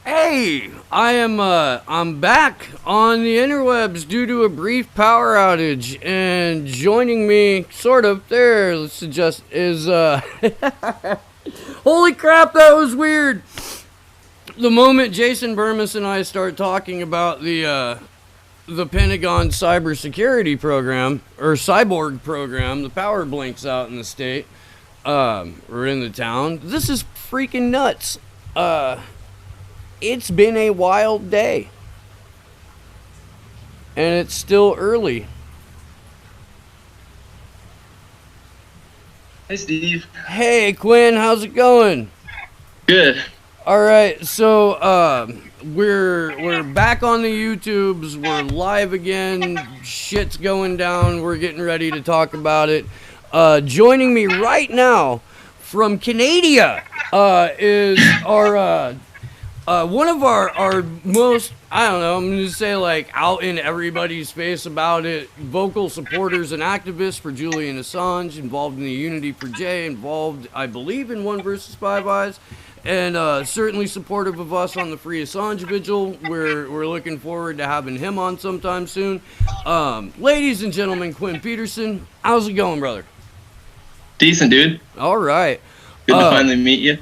Hey, I'm back on the interwebs due to a brief power outage, and joining me, sort of, there, let's adjust, is, holy crap, that was weird! The moment Jason Burmis and I start talking about the Pentagon cybersecurity program, or cyborg program, the power blinks out in the state, or in the town. This is freaking nuts. It's been a wild day. And it's still early. Hey, Steve. Hey, Quinn, how's it going? Good. All right, so we're back on the YouTubes. We're live again. Shit's going down. We're getting ready to talk about it. Joining me right now from Canada is our one of our most, I don't know, I'm going to say like out in everybody's face about it, vocal supporters and activists for Julian Assange, involved in the Unity for J, involved, I believe, in One versus Five Eyes, and certainly supportive of us on the Free Assange Vigil. We're looking forward to having him on sometime soon. Ladies and gentlemen, Quinn Petersen, how's it going, brother? Decent, dude. All right. Good to finally meet you.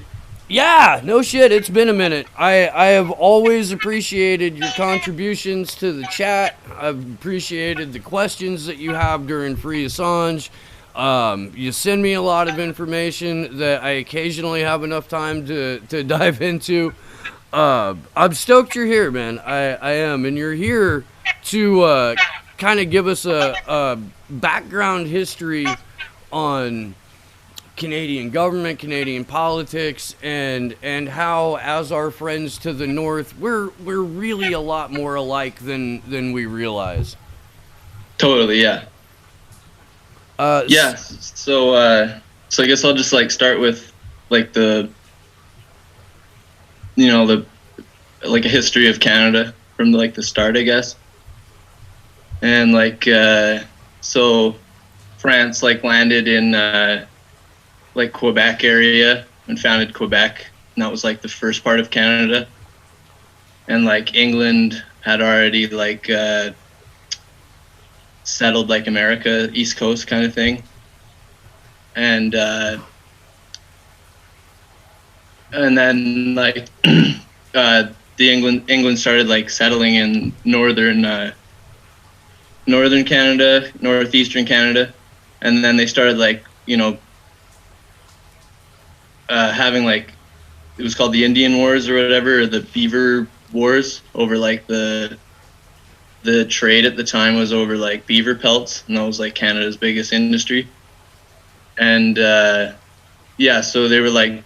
Yeah, no shit, it's been a minute. I have always appreciated your contributions to the chat. I've appreciated the questions that you have during Free Assange. You send me a lot of information that I occasionally have enough time to dive into. I'm stoked you're here, man. I am. And you're here to kind of give us a background history on Canadian government, Canadian politics, and how, as our friends to the north, we're really a lot more alike than we realize. Totally, yeah. Yeah. So I guess I'll just like start with like the like a history of Canada from like the start, I guess. And like so France like landed in like Quebec area and founded Quebec, and that was like the first part of Canada. And like England had already like settled like America, East Coast kind of thing. And then like the England started like settling in northern Canada, northeastern Canada, and then they started like having like, it was called the Indian Wars or whatever, or the Beaver Wars, over like the trade at the time was over like beaver pelts, and that was like Canada's biggest industry. And yeah, so they were like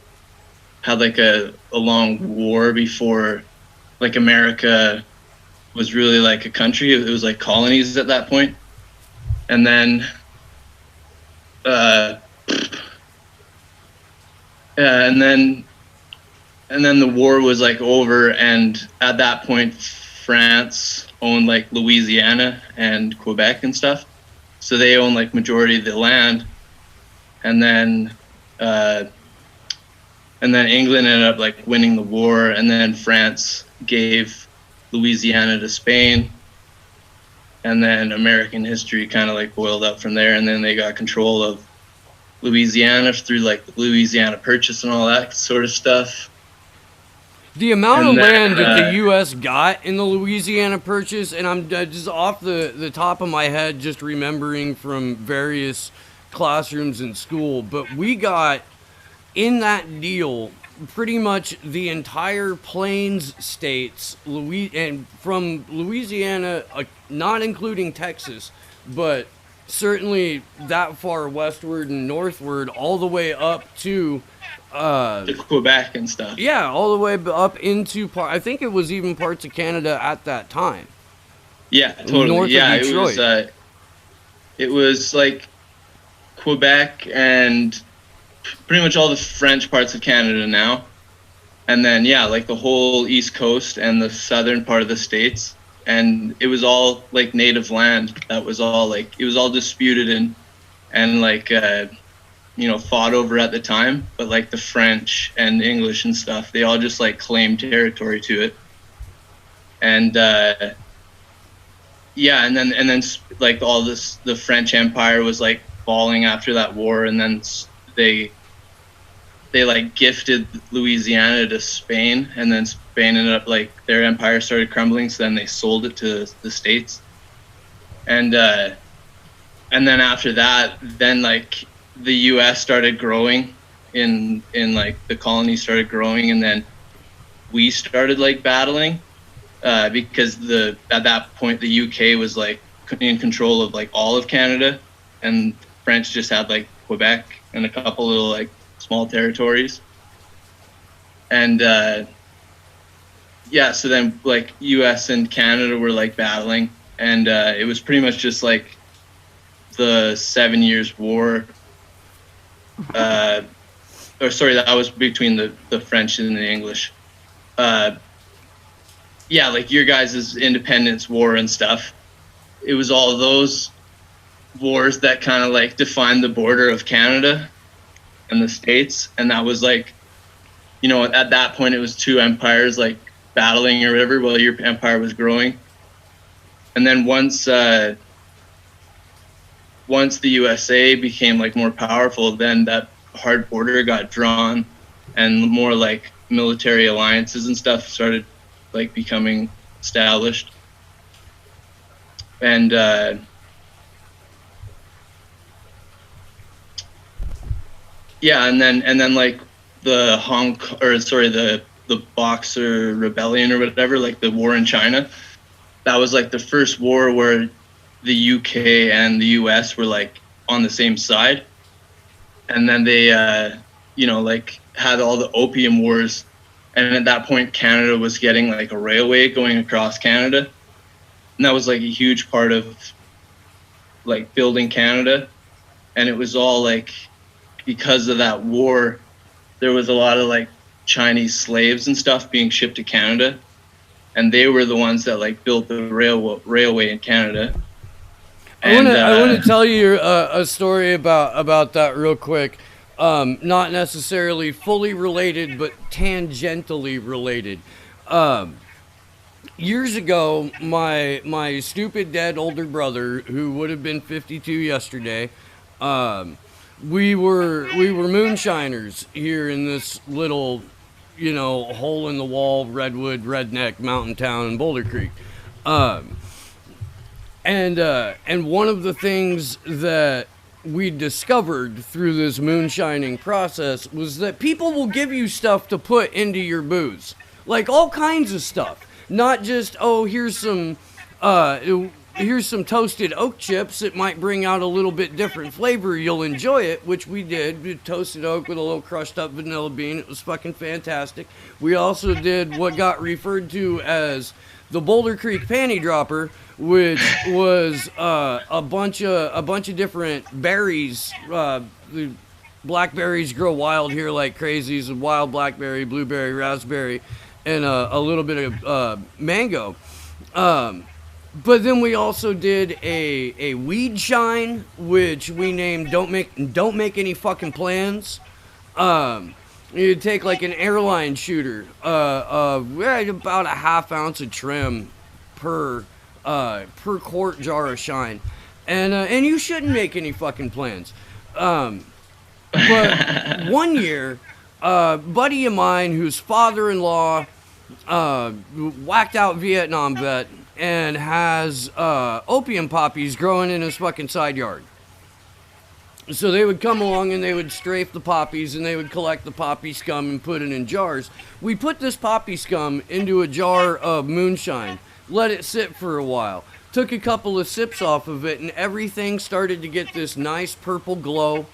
had like a long war before like America was really like a country. It was like colonies at that point. And then and then the war was like over, and at that point France owned like Louisiana and Quebec and stuff, so they owned like majority of the land. And then England ended up like winning the war, and then France gave Louisiana to Spain, and then American history kind of like boiled up from there. And then they got control of Louisiana through like the Louisiana Purchase and all that sort of stuff. The amount of land that the U.S. got in the Louisiana Purchase, and I'm just off the top of my head, just remembering from various classrooms in school, but we got in that deal pretty much the entire Plains states, and from Louisiana, not including Texas, but certainly that far westward and northward, all the way up to Quebec and stuff. Yeah, all the way up into I think it was even parts of Canada at that time. Yeah, totally. North of Detroit. It was like Quebec and pretty much all the French parts of Canada now. And then yeah, like the whole East Coast and the southern part of the States. And it was all like native land. That was all like, it was all disputed and like fought over at the time, but like the French and the English and stuff, they all just like claimed territory to it. And yeah, and then like all this, the French Empire was like falling after that war, and then they like gifted Louisiana to Spain, and then Spain ended up like their empire started crumbling, so then they sold it to the States. And then after that, then like the US started growing in like the colonies started growing, and then we started like battling because at that point the UK was like in control of like all of Canada, and French just had like Quebec and a couple little like small territories. And yeah, so then like US and Canada were like battling, and it was pretty much just like the 7 Years' War. Or sorry, that was between the French and the English. Yeah, like your guys' independence war and stuff. It was all those wars that kind of like defined the border of Canada and the States, and that was like, at that point it was two empires like battling or whatever while your empire was growing. And then once the USA became like more powerful, then that hard border got drawn, and more like military alliances and stuff started like becoming established. And yeah, and then like the Boxer Rebellion or whatever, like the war in China, that was like the first war where the UK and the US were like on the same side. And then they like had all the opium wars, and at that point Canada was getting like a railway going across Canada, and that was like a huge part of like building Canada. And it was all like, because of that war, there was a lot of like Chinese slaves and stuff being shipped to Canada, and they were the ones that like built the railway in Canada. I want to tell you a story about that real quick. Not necessarily fully related, but tangentially related. Years ago, my stupid dead older brother, who would have been 52 yesterday, we were moonshiners here in this little, hole in the wall redwood redneck mountain town in Boulder Creek. And one of the things that we discovered through this moonshining process was that people will give you stuff to put into your booze, like all kinds of stuff. Not just, here's some toasted oak chips. It might bring out a little bit different flavor. You'll enjoy it, which we did. We toasted oak with a little crushed up vanilla bean. It was fucking fantastic. We also did what got referred to as the Boulder Creek Panty Dropper, which was a bunch of different berries. The blackberries grow wild here like crazies. Wild blackberry, blueberry, raspberry, and a little bit of mango. But then we also did a weed shine, which we named Don't Make Any Fucking Plans. You'd take like an airline shooter, about a half ounce of trim per quart jar of shine, and you shouldn't make any fucking plans. But one year, a buddy of mine whose father-in-law whacked out Vietnam vet and has opium poppies growing in his fucking side yard. So they would come along and they would strafe the poppies, and they would collect the poppy scum and put it in jars. We put this poppy scum into a jar of moonshine, let it sit for a while, took a couple of sips off of it, and everything started to get this nice purple glow.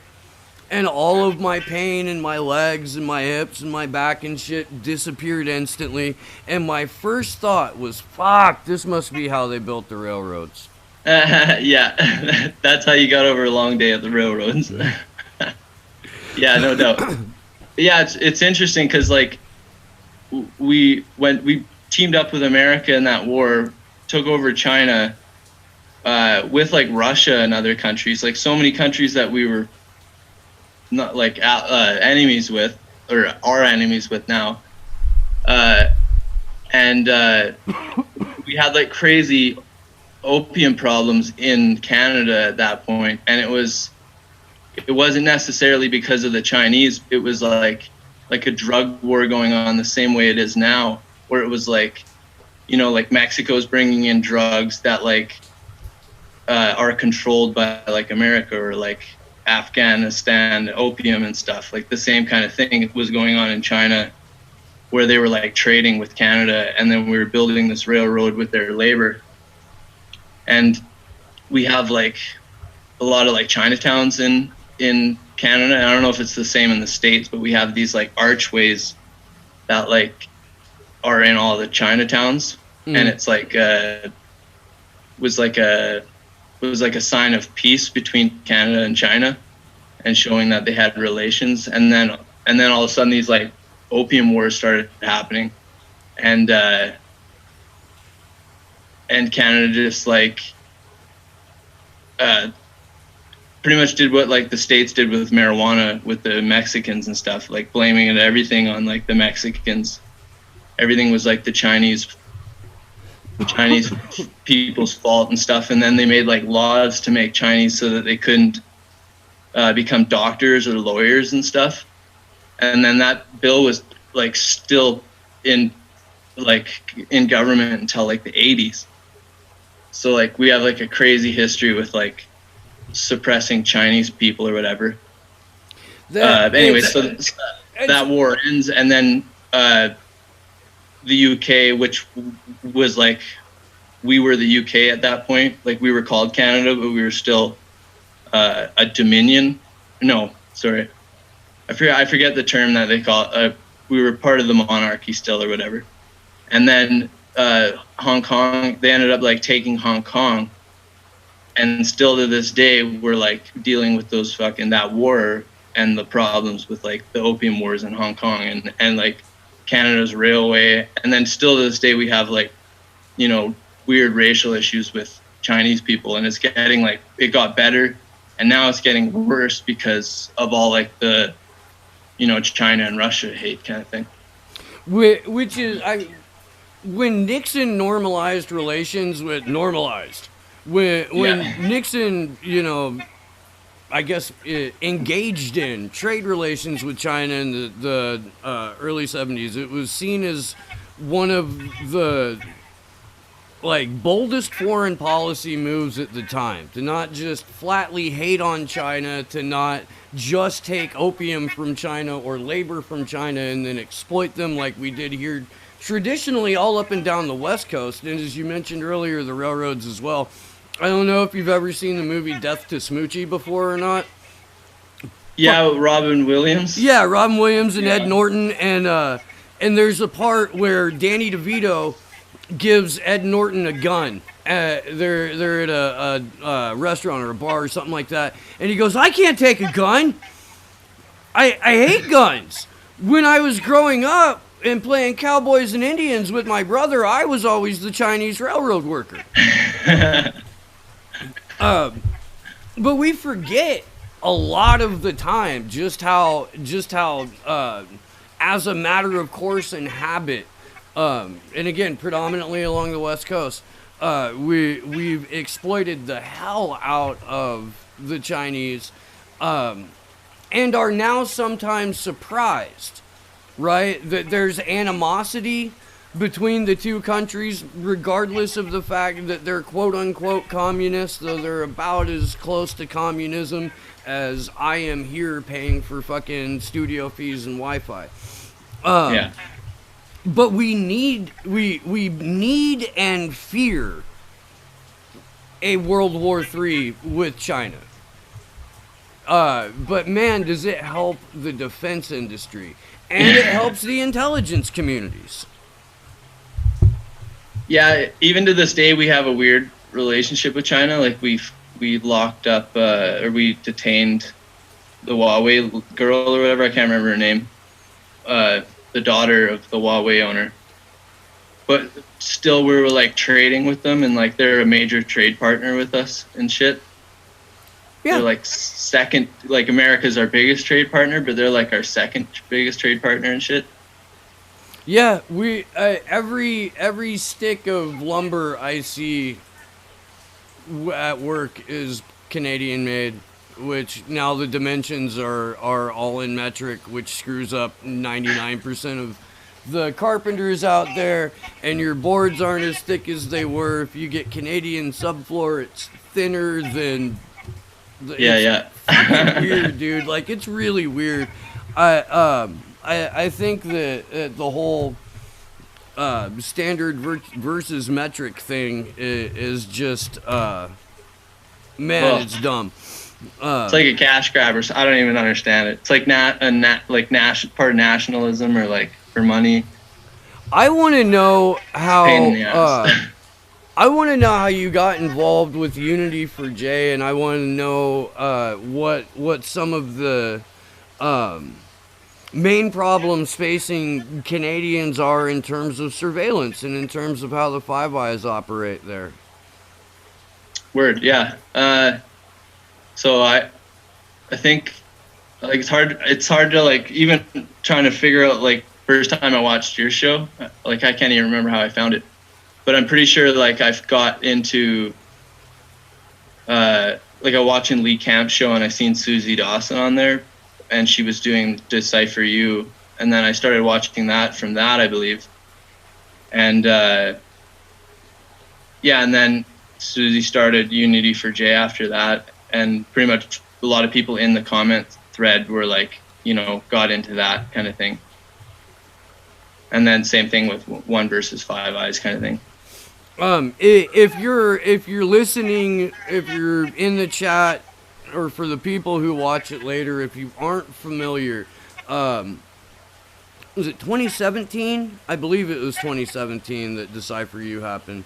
And all of my pain in my legs and my hips and my back and shit disappeared instantly. And my first thought was, fuck, this must be how they built the railroads. Yeah, that's how you got over a long day at the railroads. Yeah, no doubt. Yeah, it's interesting because like we teamed up with America in that war, took over China with like Russia and other countries, like so many countries that we were not like enemies with, or are enemies with now. And we had like crazy opium problems in Canada at that point, and it wasn't necessarily because of the Chinese. It was like a drug war going on the same way it is now, where it was like, like Mexico's bringing in drugs that like are controlled by like America, or like Afghanistan opium and stuff. Like the same kind of thing was going on in China, where they were like trading with Canada, and then we were building this railroad with their labor. And we have like a lot of like Chinatowns in Canada. I don't know if it's the same in the States, but we have these like archways that like are in all the Chinatowns, and it's like was like a sign of peace between Canada and China, and showing that they had relations. And then all of a sudden these like opium wars started happening, and Canada just like pretty much did what like the States did with marijuana with the Mexicans and stuff, like blaming it everything on like the Mexicans. Everything was like the Chinese people's fault and stuff. And then they made like laws to make Chinese so that they couldn't become doctors or lawyers and stuff. And then that bill was like still in government until like the 80s. So like we have like a crazy history with like suppressing Chinese people or whatever. Anyway, so that war ends, and then the UK, which was like, we were the UK at that point. Like we were called Canada, but we were still a dominion. No, sorry, I forget the term that they call it. We were part of the monarchy still or whatever. And then Hong Kong, they ended up like taking Hong Kong, and still to this day we're like dealing with those that war and the problems with like the opium wars in Hong Kong and like Canada's railway. And then still to this day we have like, weird racial issues with Chinese people, and it's getting like, it got better and now it's getting worse because of all like the China and Russia hate kind of thing. Which is, when Nixon normalized relations with when Nixon, I guess engaged in trade relations with China in the early 70s, it was seen as one of the like boldest foreign policy moves at the time, to not just flatly hate on China, to not just take opium from China or labor from China and then exploit them like we did here traditionally all up and down the West Coast. And as you mentioned earlier, the railroads as well. I don't know if you've ever seen the movie Death to Smoochie before or not. Yeah, Robin Williams. Yeah, Robin Williams and Ed Norton, and there's a part where Danny DeVito gives Ed Norton a gun. They're at a restaurant or a bar or something like that, and he goes, "I can't take a gun. I hate guns. When I was growing up and playing cowboys and Indians with my brother, I was always the Chinese railroad worker." But we forget a lot of the time just how as a matter of course and habit, and again predominantly along the West Coast, we've exploited the hell out of the Chinese, and are now sometimes surprised, right, that there's animosity between the two countries, regardless of the fact that they're quote-unquote communists, though they're about as close to communism as I am here paying for fucking studio fees and Wi-Fi. Yeah. But we need and fear a World War III with China. But man, does it help the defense industry, and it helps the intelligence communities. Yeah, even to this day, we have a weird relationship with China. Like we locked up, or we detained the Huawei girl or whatever. I can't remember her name. The daughter of the Huawei owner. But still, we were like trading with them, and like they're a major trade partner with us and shit. Yeah. They're like second, like America's our biggest trade partner, but they're like our second biggest trade partner and shit. Yeah, we every stick of lumber I see at work is Canadian made, which now the dimensions are all in metric, which screws up 99% of the carpenters out there, and your boards aren't as thick as they were. If you get Canadian subfloor, it's thinner than Yeah, fucking yeah. weird, dude. Like, it's really weird. I think that the whole standard versus metric thing is just man, Well, it's dumb. it's like a cash grab, or I don't even understand it. It's like part of nationalism, or like for money. I want to know Pain in the how. ass. I want to know how you got involved with Unity for Jay, and I want to know what some of the main problems facing Canadians are in terms of surveillance and in terms of how the Five Eyes operate there. Word, yeah. So I think like it's hard to like even trying to figure out like first time I watched your show, like I can't even remember how I found it, but I'm pretty sure like I've got into like a watching Lee Camp's show, and I seen Susie Dawson on there, and she was doing Decipher You, and then I started watching that from that, I believe, and yeah, and then Susie started Unity for Jay after that, and pretty much a lot of people in the comment thread were like, you know, got into that kind of thing. And then same thing with One versus Five Eyes kind of thing. If you're listening, if you're in the chat, or for the people who watch it later, if you aren't familiar, was it 2017? I believe it was 2017 that Decipher You happened.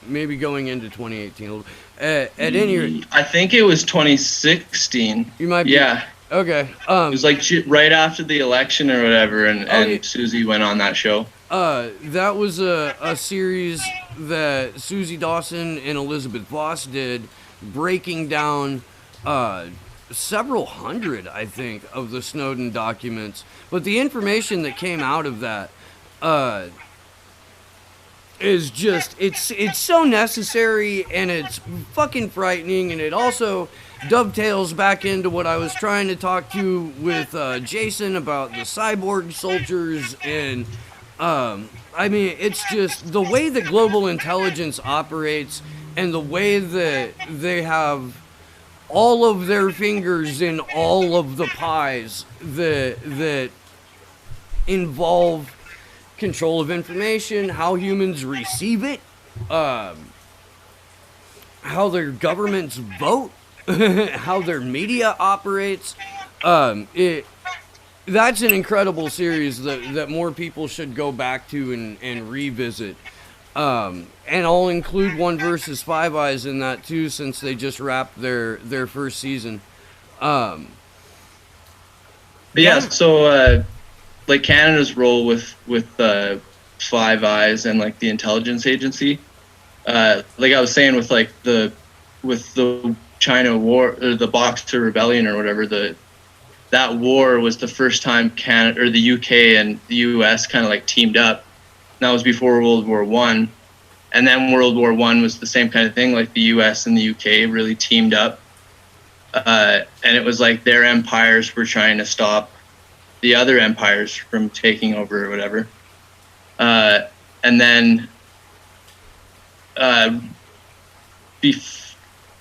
Maybe going into 2018. At any rate, I think it was 2016. you might be. Yeah. Okay. It was like right after the election or whatever, and yeah. Susie went on that show. That was a series that Susie Dawson and Elizabeth Voss did, breaking down several hundred, I think, of the Snowden documents. But the information that came out of that is just it's so necessary, and it's fucking frightening, and it also dovetails back into what I was trying to talk to with Jason about the cyborg soldiers. And I mean, it's just the way that global intelligence operates, and the way that they have all of their fingers in all of the pies that involve control of information, how humans receive it, how their governments vote, how their media operates. That's an incredible series that more people should go back to and revisit. And I'll include One versus Five Eyes in that too, since they just wrapped their first season. Yeah, so like Canada's role with Five Eyes and like the intelligence agency, like I was saying with like the China war, or the Boxer Rebellion or whatever, that war was the first time Canada or the UK and the US kind of like teamed up. And that was before World War I. And then World War I was the same kind of thing, like the US and the UK really teamed up. And it was like their empires were trying to stop the other empires from taking over or whatever. And then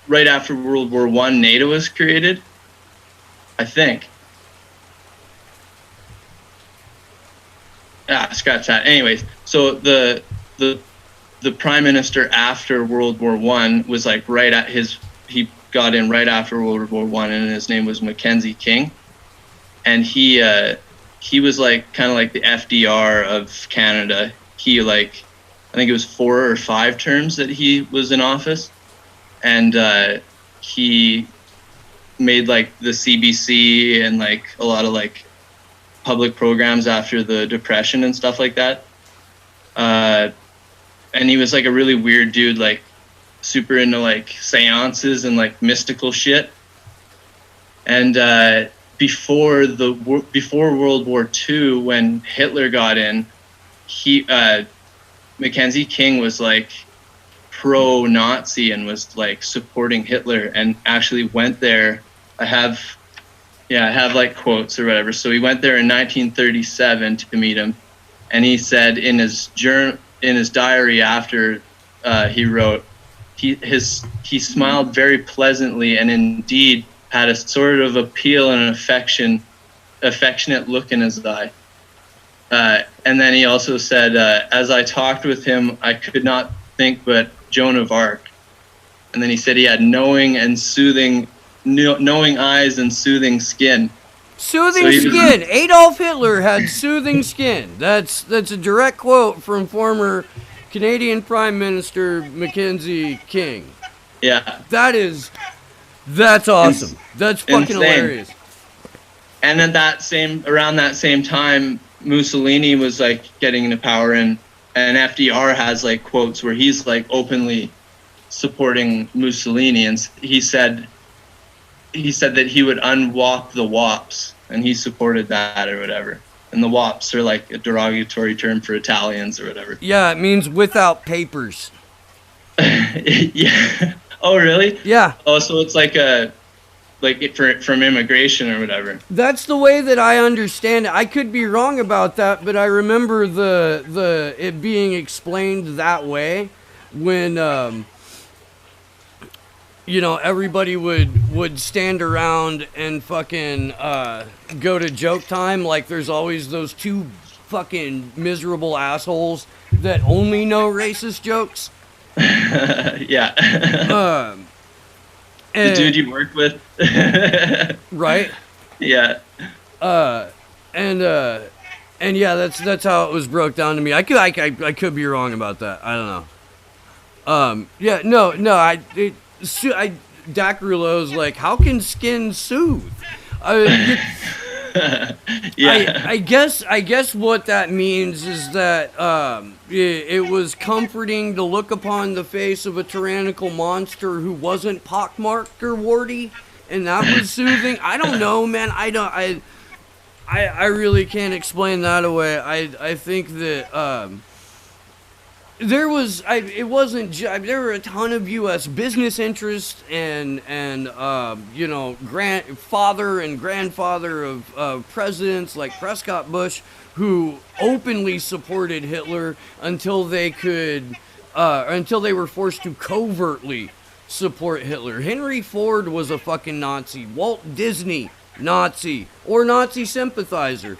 right after World War I, NATO was created, I think. Scratch that. Anyways, so the prime minister after World War I was like he got in right after World War I, and his name was Mackenzie King, and he was like kind of like the FDR of Canada. He like, I think it was 4 or 5 terms that he was in office, and he made like the CBC and like a lot of like public programs after the Depression and stuff like that. And he was like a really weird dude. Like super into like seances and like mystical shit. And before World War II, when Hitler got in, Mackenzie King was like pro-Nazi and was like supporting Hitler, and actually went there. I have like quotes or whatever. So he went there in 1937 to meet him, and he said in his diary after he wrote, he smiled very pleasantly and indeed had a sort of appeal and an affectionate look in his eye. And then he also said, as I talked with him, I could not think but Joan of Arc. And then he said he had knowing eyes and soothing skin. Soothing skin. Adolf Hitler had soothing skin. That's a direct quote from former Canadian Prime Minister Mackenzie King. Yeah. That's awesome. That's fucking insane. Hilarious. And at around that same time, Mussolini was like getting into power, and FDR has like quotes where he's like openly supporting Mussolini, and he said that he would unwop the wops, and he supported that or whatever. And the wops are like a derogatory term for Italians or whatever. Yeah, it means without papers. Yeah. Oh, really? Yeah. Oh, so it's like from immigration or whatever. That's the way that I understand it. I could be wrong about that, but I remember it being explained that way when everybody would stand around and fucking go to joke time. Like there's always those two fucking miserable assholes that only know racist jokes. Yeah. The dude you work with. Right? Yeah. And yeah, that's how it was broke down to me. I could be wrong about that. I don't know. Yeah, no, Dak Rouleau's like, how can skin soothe? Yeah. I guess what that means is that it was comforting to look upon the face of a tyrannical monster who wasn't pockmarked or warty, and that was soothing. I don't know, man. I really can't explain that away. I think that there were a ton of U.S. business interests and father and grandfather of presidents like Prescott Bush who openly supported Hitler until they were forced to covertly support Hitler. Henry Ford was a fucking Nazi. Walt Disney, Nazi or Nazi sympathizer.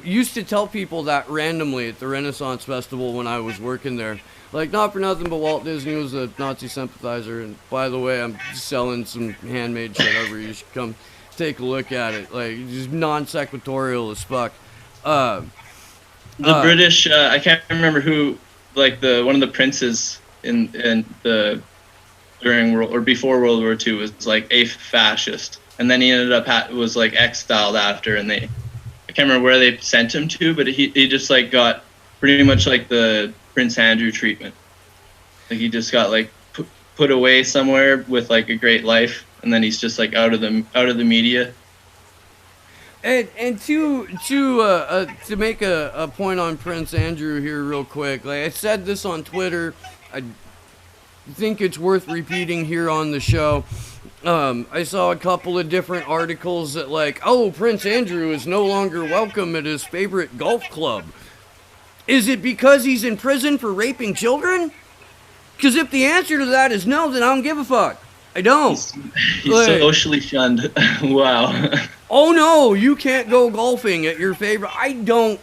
Used to tell people that randomly at the Renaissance Festival when I was working there. Like, not for nothing, but Walt Disney was a Nazi sympathizer. And by the way, I'm selling some handmade shit over. You should come take a look at it. Like, just non-sequitorial as fuck. The British, I can't remember who, like one of the princes before World War II was like a fascist, and then he ended up was like exiled after, and I can't remember where they sent him to, but he just like got pretty much like the Prince Andrew treatment. Like he just got like put away somewhere with like a great life, and then he's just like out of the media. And to make a point on Prince Andrew here real quick, like I said this on Twitter, I think it's worth repeating here on the show. I saw a couple of different articles that like, oh, Prince Andrew is no longer welcome at his favorite golf club. Is it because he's in prison for raping children? Because if the answer to that is no, then I don't give a fuck. I don't. He's socially shunned. Wow. Oh no, you can't go golfing at your favorite. I don't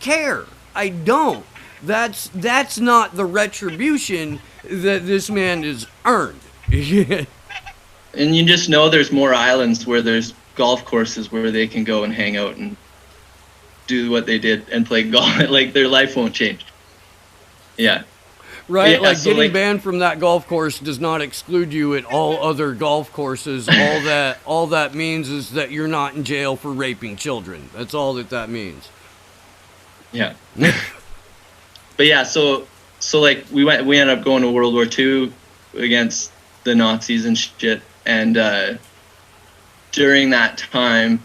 care. I don't. That's not the retribution that this man has earned. And you just know there's more islands where there's golf courses where they can go and hang out and do what they did and play golf. Like their life won't change. Yeah. Right, yeah, like so getting banned from that golf course does not exclude you at all other golf courses. All that means is that you're not in jail for raping children. That's all that means. Yeah. But yeah, so like we ended up going to World War II, against the Nazis and shit. And during that time,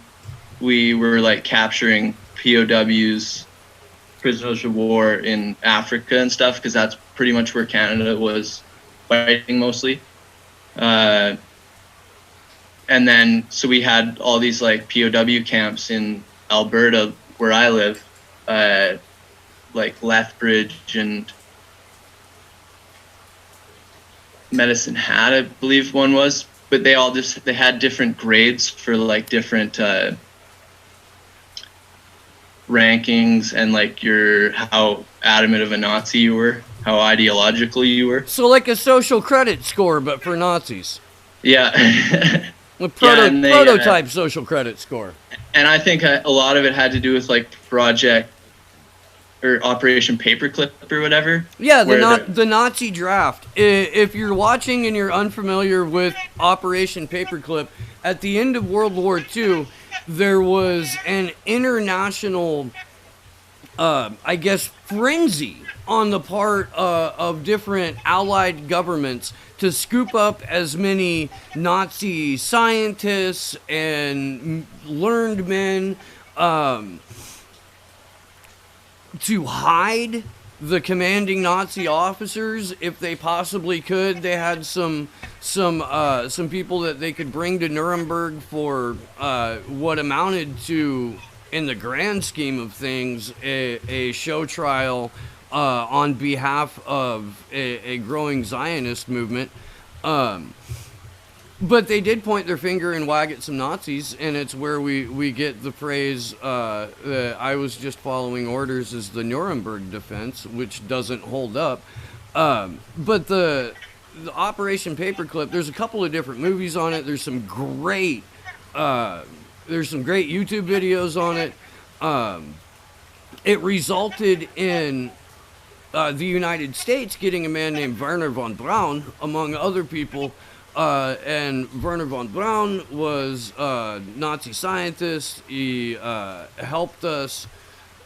we were like capturing POWs, prisoners of war in Africa and stuff, because that's pretty much where Canada was fighting mostly. And then, so we had all these like POW camps in Alberta, where I live, like Lethbridge and Medicine Hat, I believe one was, but they all just, they had different grades for like different rankings and like your, how adamant of a Nazi you were, how ideological you were. So like a social credit score, but for Nazis. Yeah. A prototype social credit score. And I think a lot of it had to do with like Project or Operation Paperclip or whatever. Yeah, the Nazi draft. If you're watching and you're unfamiliar with Operation Paperclip, at the end of World War II, there was an international, I guess, frenzy on the part of different allied governments to scoop up as many Nazi scientists and learned men, to hide the commanding Nazi officers if they possibly could. They had some people that they could bring to Nuremberg for what amounted to, in the grand scheme of things, a show trial on behalf of a growing Zionist movement. But they did point their finger and wag at some Nazis, and it's where we get the phrase, I was just following orders, as the Nuremberg defense, which doesn't hold up. But the Operation Paperclip, there's a couple of different movies on it. There's some great YouTube videos on it. It resulted in the United States getting a man named Werner von Braun, among other people. And Werner von Braun was a Nazi scientist. He helped us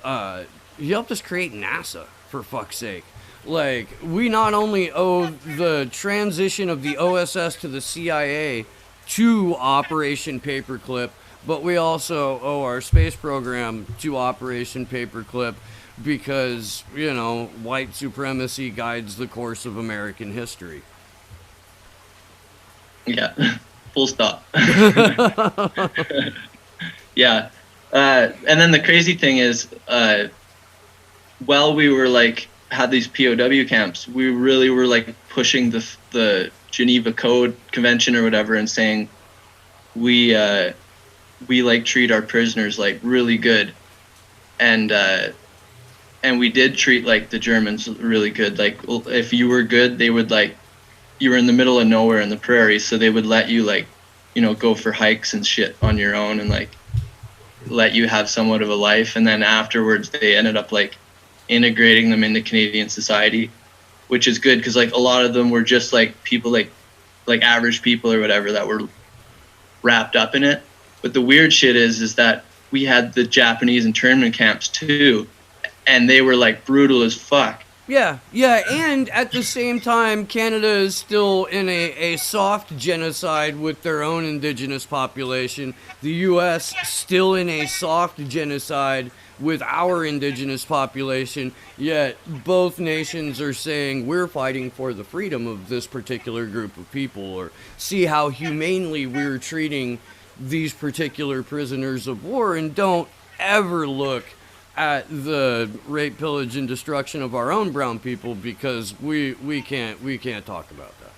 create NASA, for fuck's sake. Like, we not only owe the transition of the OSS to the CIA to Operation Paperclip, but we also owe our space program to Operation Paperclip, because, you know, white supremacy guides the course of American history. Yeah, full stop. Yeah. And then the crazy thing is, while we were like, had these POW camps, we really were like pushing the Geneva Code Convention or whatever, and saying we like treat our prisoners like really good. And we did treat like the Germans really good. Like, if you were good, they would like, you were in the middle of nowhere in the prairie, so they would let you like, you know, go for hikes and shit on your own, and like let you have somewhat of a life. And then afterwards they ended up like integrating them into Canadian society, which is good, because like a lot of them were just like people like average people or whatever that were wrapped up in it. But the weird shit is that we had the Japanese internment camps too, and they were like brutal as fuck. Yeah, and at the same time, Canada is still in a soft genocide with their own indigenous population. The U.S. still in a soft genocide with our indigenous population, yet both nations are saying we're fighting for the freedom of this particular group of people, or see how humanely we're treating these particular prisoners of war, and don't ever look at the rape, pillage, and destruction of our own brown people, because we can't talk about that.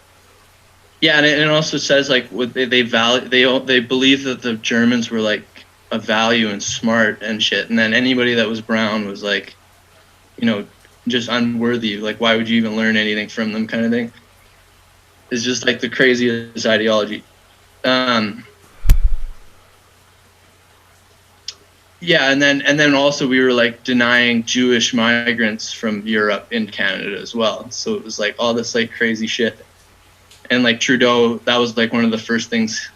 Yeah, and it also says like what they believe that the Germans were like a value and smart and shit, and then anybody that was brown was like, you know, just unworthy. Like, why would you even learn anything from them, kind of thing. It's just like the craziest ideology. Yeah, and then also we were like denying Jewish migrants from Europe in Canada as well. So it was like all this like crazy shit. And like Trudeau, that was like one of the first things.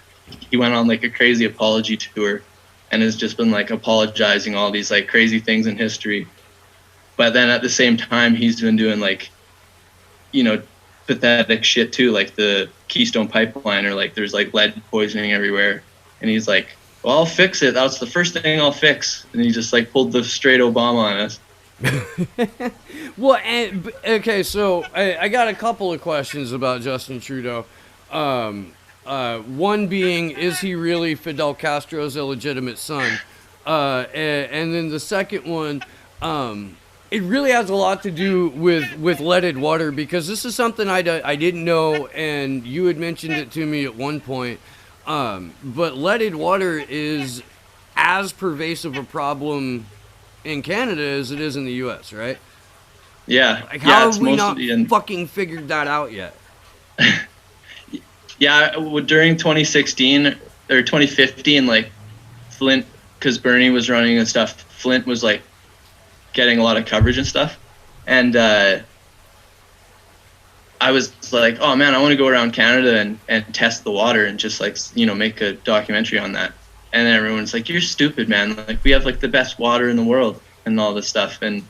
He went on like a crazy apology tour, and has just been like apologizing all these like crazy things in history. But then at the same time, he's been doing like, you know, pathetic shit too, like the Keystone Pipeline, or like there's like lead poisoning everywhere. And he's like, well, I'll fix it. That's the first thing I'll fix. And he just like pulled the straight Obama on us. Well, okay, so I got a couple of questions about Justin Trudeau. One being, is he really Fidel Castro's illegitimate son? And then the second one, it really has a lot to do with leaded water, because this is something I didn't know, and you had mentioned it to me at one point. But leaded water is as pervasive a problem in Canada as it is in the U.S., right? Yeah. Like, how it's have we not mostly fucking figured that out yet? Yeah, during 2016 or 2015, like Flint, because Bernie was running and stuff, Flint was like getting a lot of coverage and stuff. And I was like, oh man, I want to go around Canada and test the water and just like, make a documentary on that. And then everyone's like, you're stupid, man. Like, we have like the best water in the world and all this stuff. And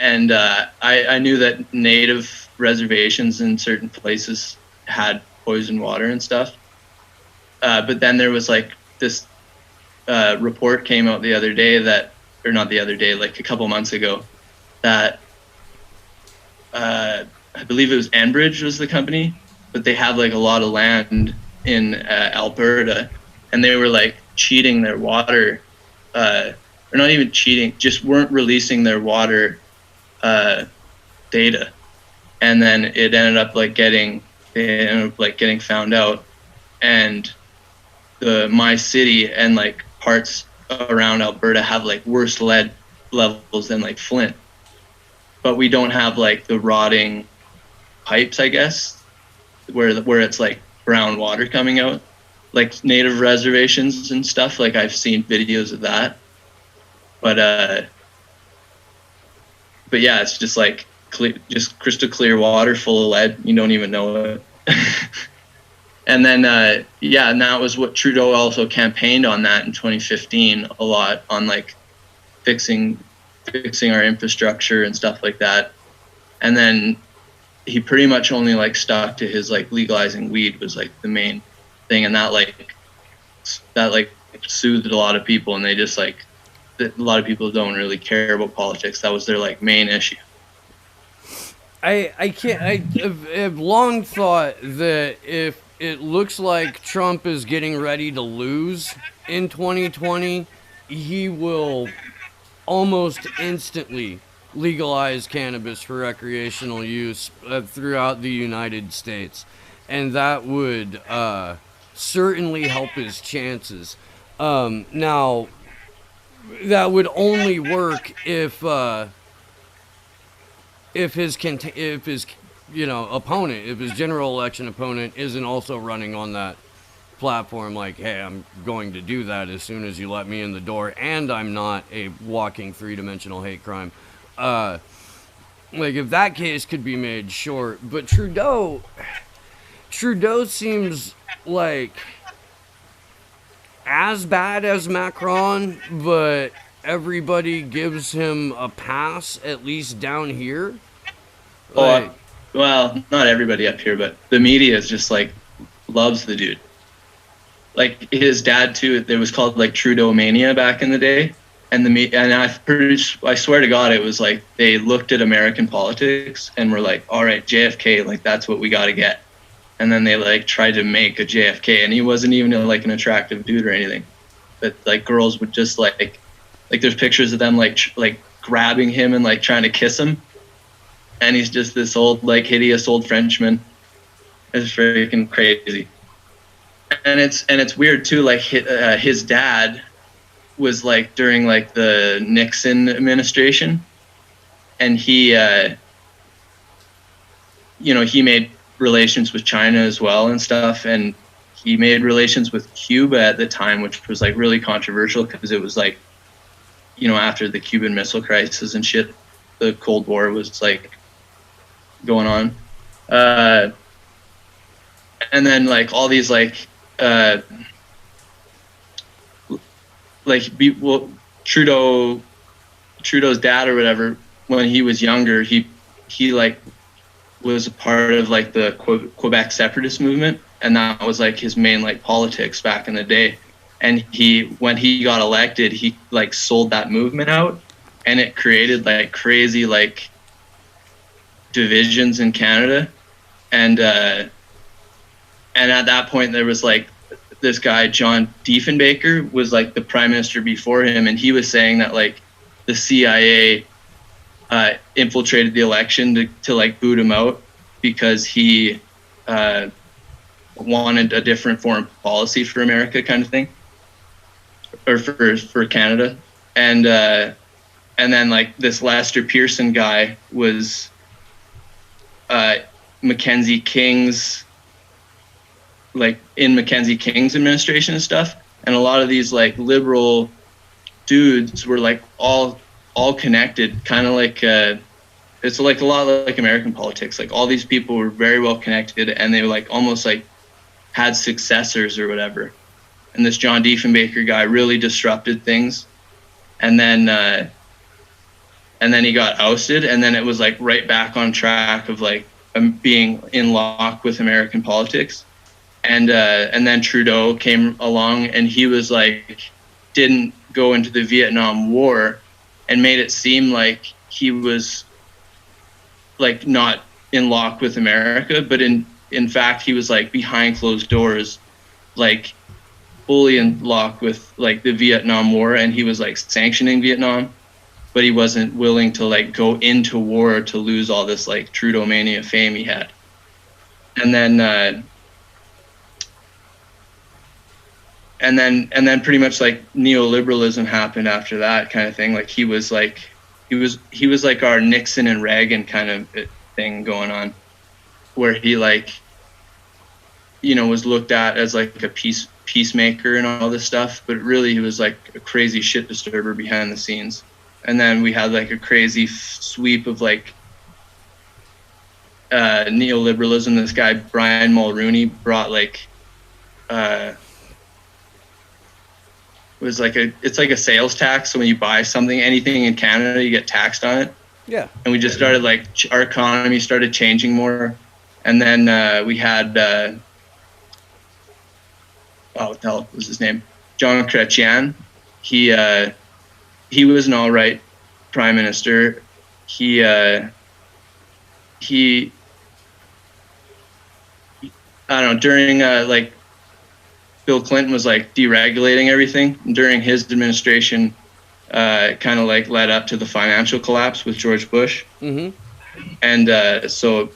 I knew that native reservations in certain places had poisoned water and stuff. But then there was like this report came out the other day not the other day, like a couple months ago, that I believe it was Enbridge was the company, but they have like a lot of land in Alberta, and they were like cheating their water, or not even cheating, just weren't releasing their water data. And then it ended up like getting found out, and my city and like parts around Alberta have like worse lead levels than like Flint, but we don't have like the rotting pipes, I guess, where it's like brown water coming out, like native reservations and stuff. Like, I've seen videos of that, but yeah, it's just like just crystal clear water full of lead. You don't even know it. And then, and that was what Trudeau also campaigned on, that in 2015 a lot, on like fixing our infrastructure and stuff like that. And then he pretty much only like stuck to his like legalizing weed was like the main thing, and that soothed a lot of people, and they just like, a lot of people don't really care about politics. That was their like main issue. I have long thought that if it looks like Trump is getting ready to lose in 2020, he will almost instantly legalize cannabis for recreational use throughout the United States. And that would certainly help his chances. Now, that would only work if his opponent, if his general election opponent isn't also running on that platform, like, hey, I'm going to do that as soon as you let me in the door, and I'm not a walking three-dimensional hate crime. Like, if that case could be made, sure. But Trudeau seems like as bad as Macron, but everybody gives him a pass, at least down here. Like, well, not everybody up here, but the media is just like loves the dude. Like, his dad too. It was called like Trudeau mania back in the day, and I swear to God, it was like they looked at American politics and were like, all right, JFK, like that's what we got to get. And then they like tried to make a JFK, and he wasn't even like an attractive dude or anything, but like girls would just like there's pictures of them like grabbing him and like trying to kiss him, and he's just this old like hideous old Frenchman. It's freaking crazy. And it's weird too, like his dad was like during like the Nixon administration, and he he made relations with China as well and stuff, and he made relations with Cuba at the time, which was like really controversial because it was like, after the Cuban Missile Crisis and shit, the Cold War was like going on, and then like all these Trudeau's dad or whatever, when he was younger, he like was a part of like the Quebec separatist movement, and that was like his main like politics back in the day. And when he got elected, he like sold that movement out, and it created like crazy like divisions in Canada. And at that point there was like this guy John Diefenbaker was like the prime minister before him, and he was saying that like the CIA infiltrated the election to like boot him out because he wanted a different foreign policy for America, kind of thing, or for Canada. And then like this Lester Petersen guy was Mackenzie King's, like in Mackenzie King's administration and stuff. And a lot of these like liberal dudes were like all connected, kind of like it's like a lot like American politics. Like all these people were very well connected, and they were like almost like had successors or whatever. And this John Diefenbaker guy really disrupted things, and then he got ousted, and then it was like right back on track of like being in lock with American politics. And then Trudeau came along, and he was like didn't go into the Vietnam War, and made it seem like he was like not in lock with America, but in fact he was like behind closed doors, like fully in lock with like the Vietnam War, and he was like sanctioning Vietnam, but he wasn't willing to like go into war to lose all this like Trudeau mania fame he had. And then pretty much like neoliberalism happened after that, kind of thing. Like he was like our Nixon and Reagan kind of thing going on, where he like, you know, was looked at as like a peacemaker and all this stuff, but really he was like a crazy shit disturber behind the scenes. And then we had like a crazy sweep of like neoliberalism. This guy Brian Mulroney brought like it's like a sales tax. So when you buy something, anything in Canada, you get taxed on it. Yeah. And we just started like our economy started changing more. And then we had what the hell was his name? John Chrétien. He was an all right prime minister. He I don't know, during like Bill Clinton was like deregulating everything. During his administration, kind of like led up to the financial collapse with George Bush. Mm-hmm. And so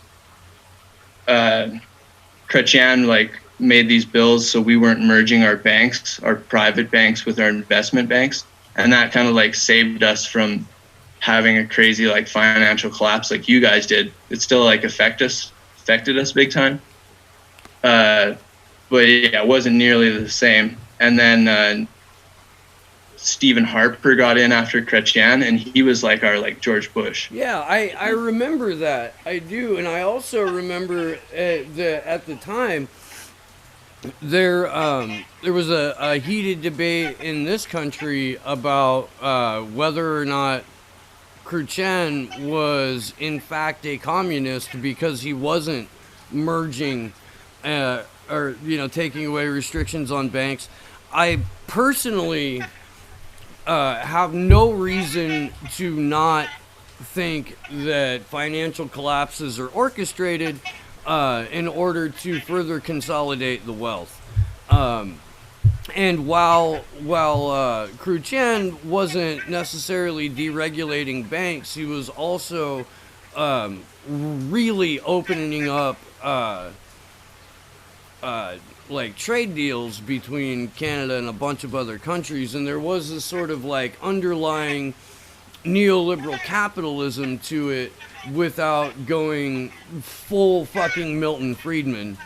Chrétien like made these bills so we weren't merging our banks, our private banks, with our investment banks, and that kind of like saved us from having a crazy like financial collapse like you guys did. It still like affected us big time. But yeah, it wasn't nearly the same. And then Stephen Harper got in after Chrétien, and he was like our like George Bush. Yeah, I remember that. I do. And I also remember at the time there was a heated debate in this country about whether or not Chrétien was in fact a communist because he wasn't merging or, you know, taking away restrictions on banks. I personally have no reason to not think that financial collapses are orchestrated in order to further consolidate the wealth. And while Chrétien wasn't necessarily deregulating banks, he was also really opening up like trade deals between Canada and a bunch of other countries, and there was this sort of like underlying neoliberal capitalism to it without going full fucking Milton Friedman.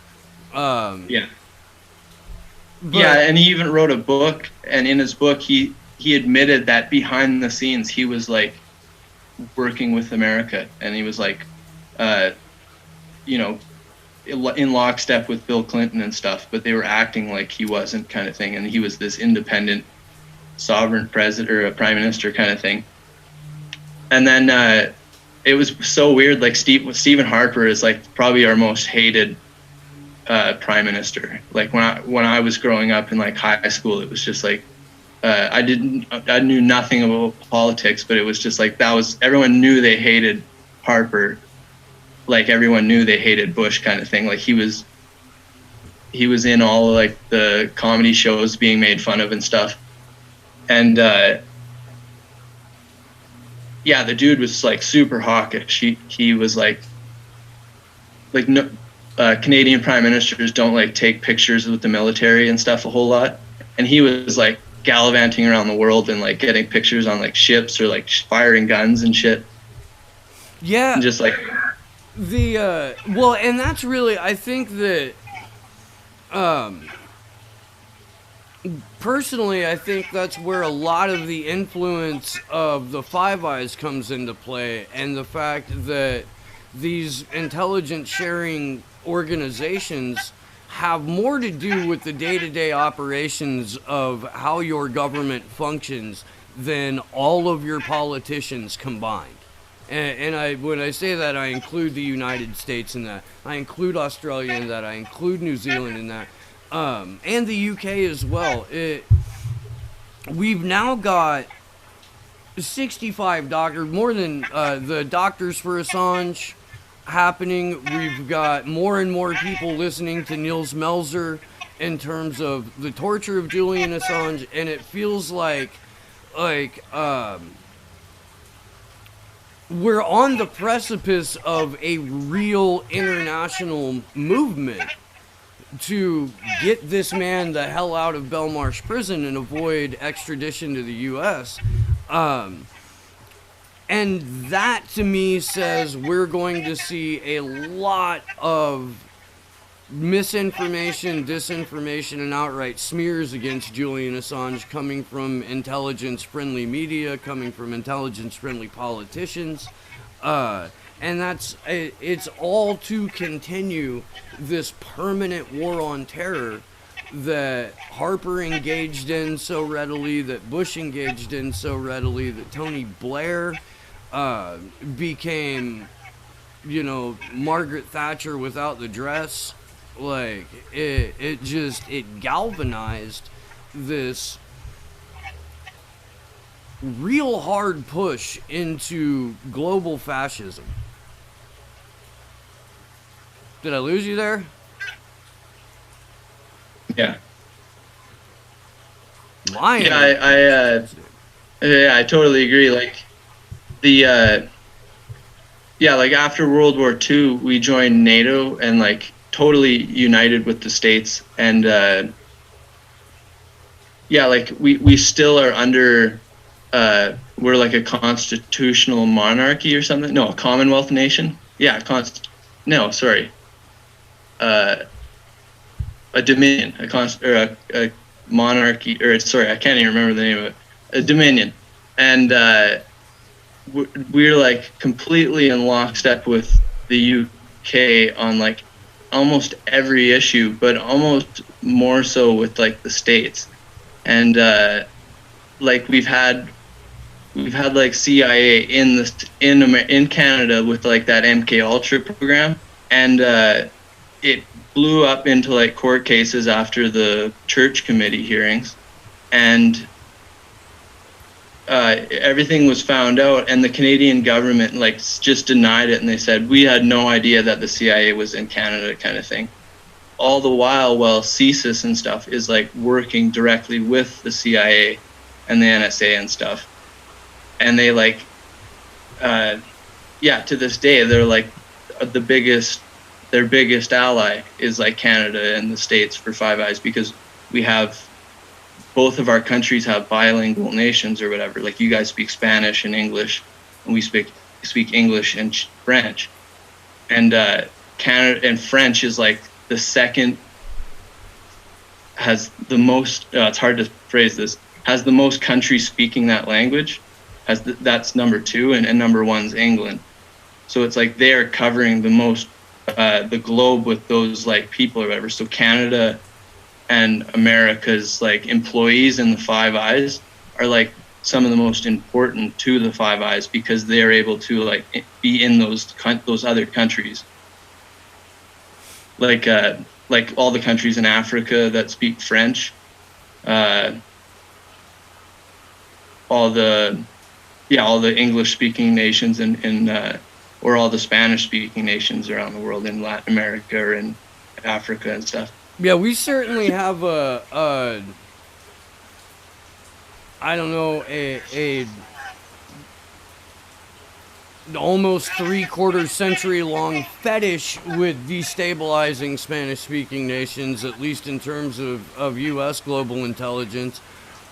Yeah. Yeah, and he even wrote a book, and in his book he admitted that behind the scenes he was like working with America, and he was like you know, in lockstep with Bill Clinton and stuff, but they were acting like he wasn't, kind of thing, and he was this independent sovereign president or a prime minister kind of thing. And then it was so weird. Like Stephen Harper is like probably our most hated prime minister. Like when I was growing up in like high school, it was just like I knew nothing about politics, but it was just like everyone knew they hated Harper, like everyone knew they hated Bush, kind of thing. Like he was in all like the comedy shows being made fun of and stuff, and yeah, the dude was like super hawkish. He was like no. Canadian prime ministers don't like take pictures with the military and stuff a whole lot, and he was like gallivanting around the world and like getting pictures on like ships or like firing guns and shit. Yeah, and just like well, and that's really, I think that personally, I think that's where a lot of the influence of the Five Eyes comes into play, and the fact that these intelligence sharing organizations have more to do with the day-to-day operations of how your government functions than all of your politicians combined. And when I say that, I include the United States in that. I include Australia in that. I include New Zealand in that. And the UK as well. We've now got 65 doctors, more than the Doctors for Assange happening. We've got more and more people listening to Niels Melzer in terms of the torture of Julian Assange, and it feels like we're on the precipice of a real international movement to get this man the hell out of Belmarsh prison and avoid extradition to the U.S. And that, to me, says we're going to see a lot of misinformation, disinformation, and outright smears against Julian Assange coming from intelligence-friendly media, coming from intelligence-friendly politicians. And it's all to continue this permanent war on terror that Harper engaged in so readily, that Bush engaged in so readily, that Tony Blair became, Margaret Thatcher without the dress. Like, it galvanized this real hard push into global fascism. Did I lose you there? Yeah. Lying. Yeah, I totally agree. Like like after World War II, we joined NATO and like totally united with the States, and like we still are under we're like a constitutional monarchy or something. No, a Commonwealth nation. Yeah, a dominion, a monarchy, or sorry, I can't even remember the name of it. A dominion, and we're like completely in lockstep with the UK on like almost every issue, but almost more so with like the States, and like we've had like CIA in Canada with like that MK Ultra program, and it blew up into like court cases after the church committee hearings, and everything was found out, and the Canadian government like just denied it, and they said we had no idea that the CIA was in Canada, kind of thing. All the while CSIS and stuff is like working directly with the CIA and the NSA and stuff, and they like to this day they're like their biggest ally is like Canada and the States for Five Eyes, because we have both of our countries have bilingual nations or whatever. Like you guys speak Spanish and English, and we speak English and French, and Canada and French is like the second, has the most. It's hard to phrase this. Has the most countries speaking that language. That's number 2, and number 1's England. So it's like they're covering the most. The globe with those like people or whatever. So Canada and America's like employees in the Five Eyes are like some of the most important to the Five Eyes, because they're able to like be in those other countries, like all the countries in Africa that speak French, all the English speaking nations or all the Spanish speaking nations around the world in Latin America or in Africa and stuff. Yeah, we certainly have a almost 3/4 century long fetish with destabilizing Spanish speaking nations, at least in terms of U.S. global intelligence.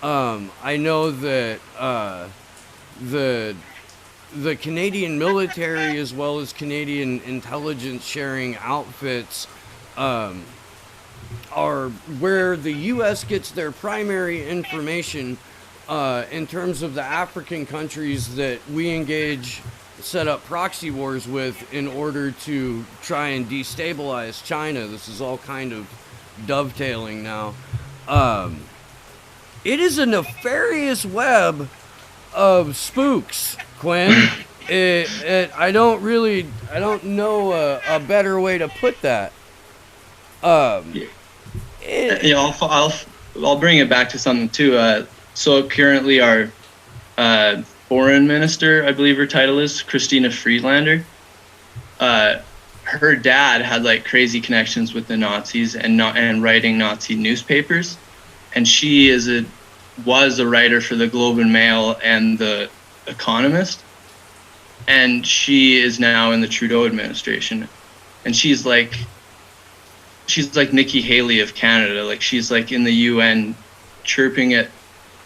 I know that the Canadian military, as well as Canadian intelligence sharing outfits, are where the U.S. gets their primary information in terms of the African countries that we engage, set up proxy wars with in order to try and destabilize China. This is all kind of dovetailing now. It is a nefarious web of spooks, Quinn. I don't know a better way to put that. I'll bring it back to something too. So currently our foreign minister, I believe her title is Christina Friedlander. Her dad had like crazy connections with the Nazis and writing Nazi newspapers, and she was a writer for the Globe and Mail and the Economist, and she is now in the Trudeau administration, and she's like Nikki Haley of Canada. Like she's like in the UN chirping at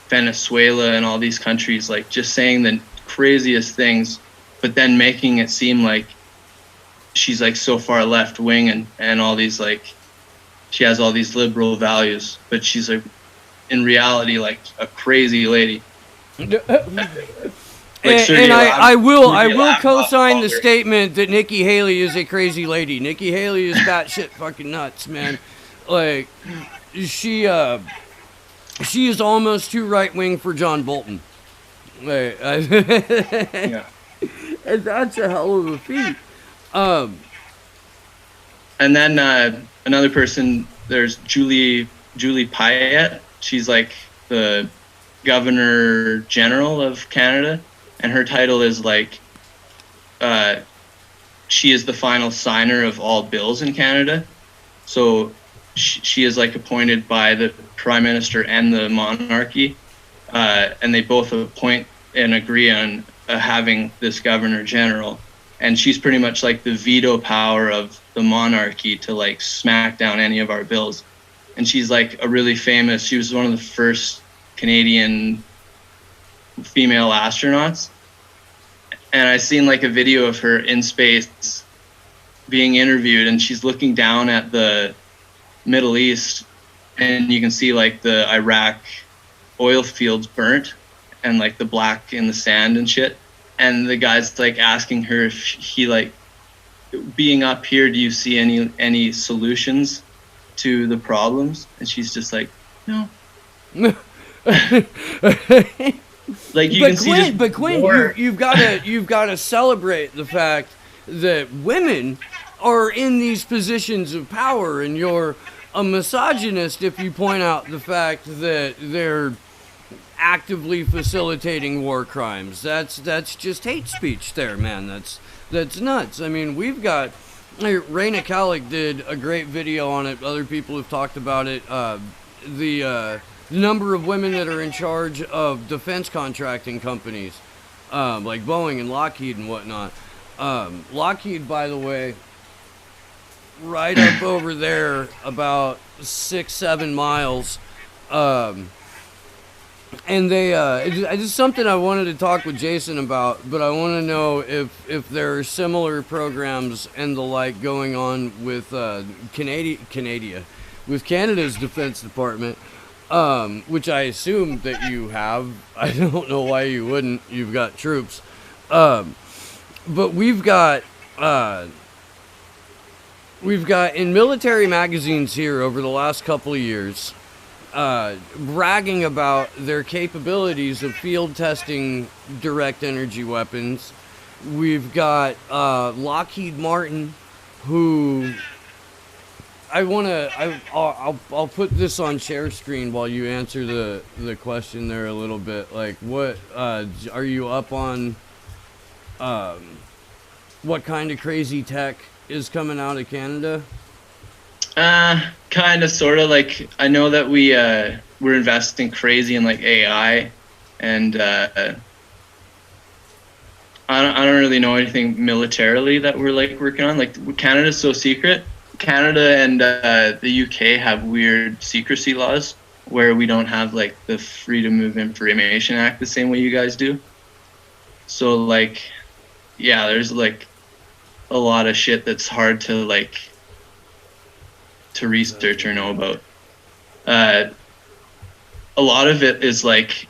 Venezuela and all these countries, like just saying the craziest things, but then making it seem like she's like so far left wing and all these, like she has all these liberal values, but she's like in reality like a crazy lady. I will co-sign the statement that Nikki Haley is a crazy lady. Nikki Haley is batshit fucking nuts, man. Like she is almost too right wing for John Bolton. Like, Yeah. And that's a hell of a feat. And then another person, there's Julie Payette. She's like the Governor General of Canada, and her title is like she is the final signer of all bills in Canada. So she is like appointed by the Prime Minister and the monarchy, and they both appoint and agree on having this Governor General, and she's pretty much like the veto power of the monarchy to like smack down any of our bills. And she's like a really famous, she was one of the first Canadian female astronauts, and I seen like a video of her in space being interviewed, and she's looking down at the Middle East, and you can see like the Iraq oil fields burnt and like the black in the sand and shit, and the guy's like asking her if he, like, being up here, do you see any solutions to the problems? And she's just like, no. Like you can see, but Quinn, you've got to celebrate the fact that women are in these positions of power, and you're a misogynist if you point out the fact that they're actively facilitating war crimes. That's just hate speech there, man. That's nuts. I mean, we've got Raina Kalik did a great video on it. Other people have talked about it. The number of women that are in charge of defense contracting companies, like Boeing and Lockheed and whatnot. Lockheed, by the way, right up over there, about 6-7 miles. And they, it's something I wanted to talk with Jason about, but I want to know if there are similar programs and the like going on with with Canada's Defense Department, which I assume that you have. I don't know why you wouldn't. You've got troops. But we've got in military magazines here over the last couple of years, bragging about their capabilities of field testing direct energy weapons. We've got Lockheed Martin, who I'll put this on share screen while you answer the question there a little bit. Like, what are you up on? What kind of crazy tech is coming out of Canada? Kind of, sort of. Like, I know that we're investing crazy in like AI, and I don't really know anything militarily that we're like working on. Like, Canada's so secret. Canada and the UK have weird secrecy laws where we don't have like the Freedom of Information Act the same way you guys do. So like, yeah, there's like a lot of shit that's hard to like to research or know about. A lot of it is like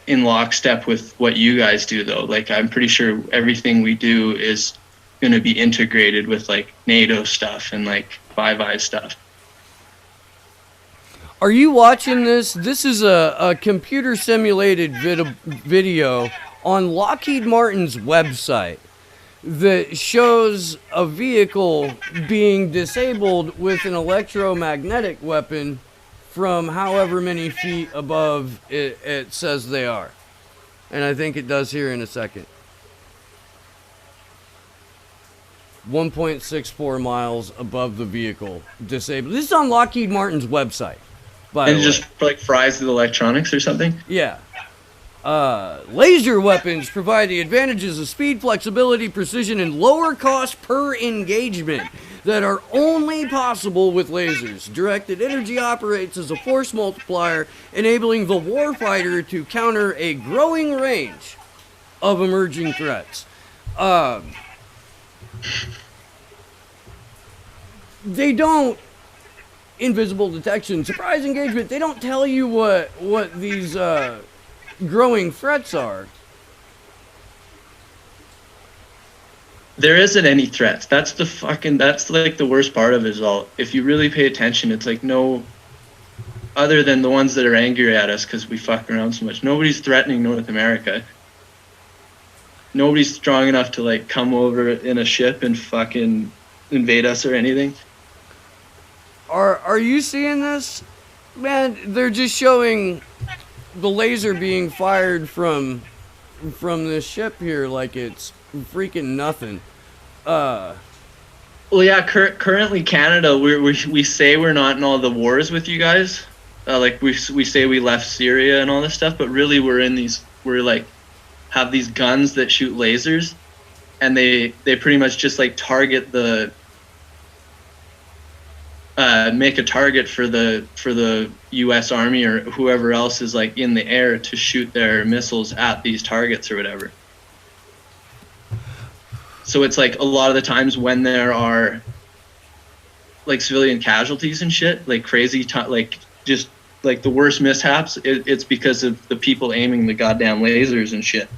in lockstep with what you guys do, though. Like, I'm pretty sure everything we do is going to be integrated with like NATO stuff and like Five Eyes stuff. Are you watching this? This is a computer simulated video on Lockheed Martin's website that shows a vehicle being disabled with an electromagnetic weapon from however many feet above it says they are. And I think it does here in a second. 1.64 miles above the vehicle disabled. This is on Lockheed Martin's website, by the way. And just like fries the electronics or something? Yeah. Laser weapons provide the advantages of speed, flexibility, precision, and lower cost per engagement that are only possible with lasers. Directed energy operates as a force multiplier, enabling the warfighter to counter a growing range of emerging threats. They don't, invisible detection, surprise engagement, they don't tell you what these growing threats are. There isn't any threats. That's like the worst part of it all. If you really pay attention, it's like no, other than the ones that are angry at us because we fuck around so much, nobody's threatening North America. Nobody's strong enough to like come over in a ship and fucking invade us or anything. Are you seeing this? Man, they're just showing the laser being fired from this ship here like it's freaking nothing. Well, yeah, currently Canada, we say we're not in all the wars with you guys. Like we say we left Syria and all this stuff, but really we're like have these guns that shoot lasers, and they pretty much just like target the make a target for the U.S. Army or whoever else is like in the air to shoot their missiles at these targets or whatever. So it's like a lot of the times when there are like civilian casualties and shit, like crazy, like just like the worst mishaps, it's because of the people aiming the goddamn lasers and shit.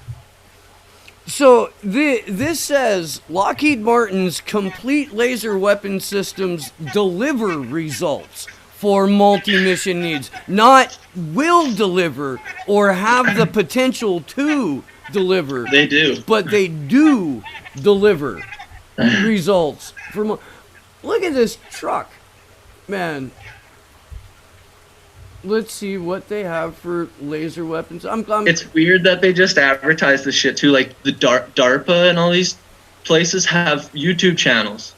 So this says Lockheed Martin's complete laser weapon systems deliver results for multi-mission needs, not will deliver or have the potential to deliver. They do. But they do deliver results. Look at this truck, man. Let's see what they have for laser weapons. It's weird that they just advertise this shit too. Like the DARPA and all these places have YouTube channels.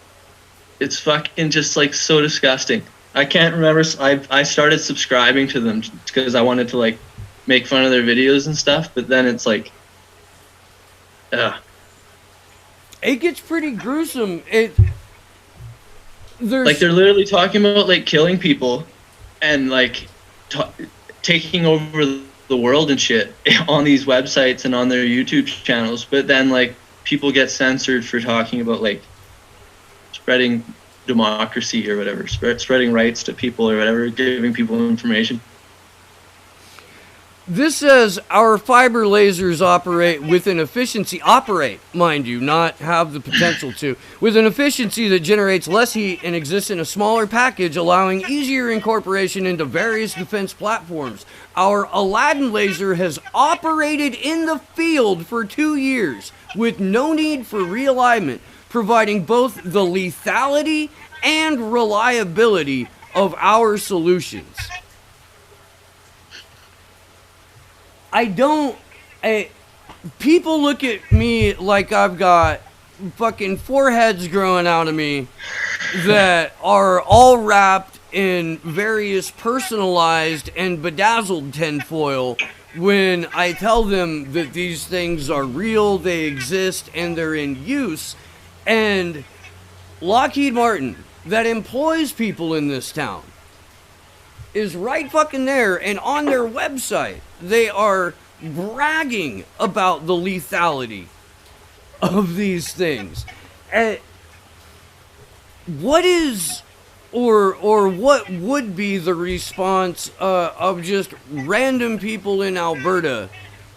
It's fucking just like so disgusting. I can't remember. I started subscribing to them because I wanted to like make fun of their videos and stuff. But then it's like, it gets pretty gruesome. They're literally talking about like killing people and like taking over the world and shit on these websites and on their YouTube channels, but then like people get censored for talking about like spreading democracy or whatever, spreading rights to people or whatever, giving people information. This says our fiber lasers operate with an efficiency, mind you, not have the potential to, with an efficiency that generates less heat and exists in a smaller package, allowing easier incorporation into various defense platforms. Our Aladdin laser has operated in the field for 2 years with no need for realignment, providing both the lethality and reliability of our solutions. People look at me like I've got fucking 4 heads growing out of me that are all wrapped in various personalized and bedazzled tinfoil when I tell them that these things are real, they exist, and they're in use. And Lockheed Martin, that employs people in this town, is right fucking there, and on their website they are bragging about the lethality of these things. What is or what would be the response of just random people in Alberta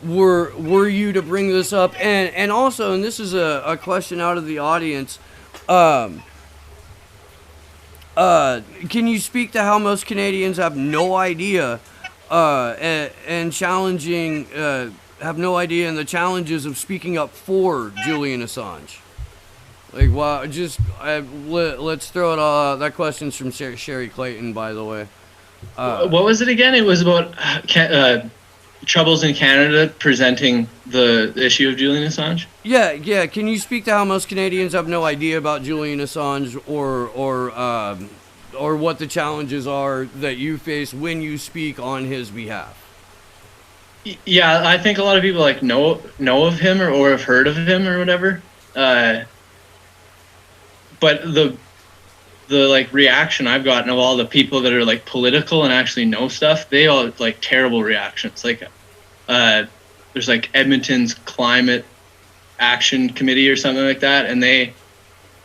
were you to bring this up? And also, and this is a question out of the audience, can you speak to how most Canadians have no idea and challenging have no idea in the challenges of speaking up for Julian Assange? Like, wow, let's throw it. That question's from Sherry Clayton, by the way. What was it again? It was about troubles in Canada presenting the issue of Julian Assange. Yeah. Can you speak to how most Canadians have no idea about Julian Assange or what the challenges are that you face when you speak on his behalf? Yeah, I think a lot of people like know of him or have heard of him or whatever. But the like reaction I've gotten of all the people that are like political and actually know stuff, they all like terrible reactions. Like, there's like Edmonton's Climate Action Committee or something like that, and they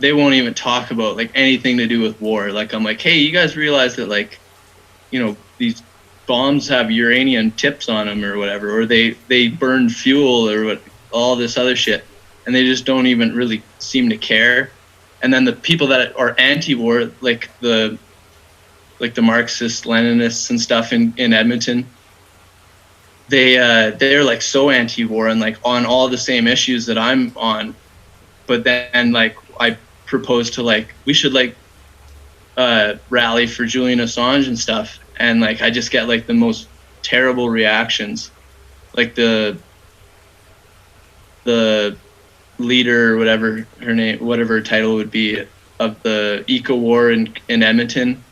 won't even talk about like anything to do with war. Like, I'm like, hey, you guys realize that, like, you know, these bombs have uranium tips on them or whatever, or they burn fuel or what, all this other shit, and they just don't even really seem to care. And then the people that are anti-war, like the Marxist Leninists and stuff in Edmonton, they're like so anti-war and like on all the same issues that I'm on. But then like I propose to like we should like rally for Julian Assange and stuff, and like I just get like the most terrible reactions. Like the leader or whatever her name, whatever her title would be, of the eco war in Edmonton.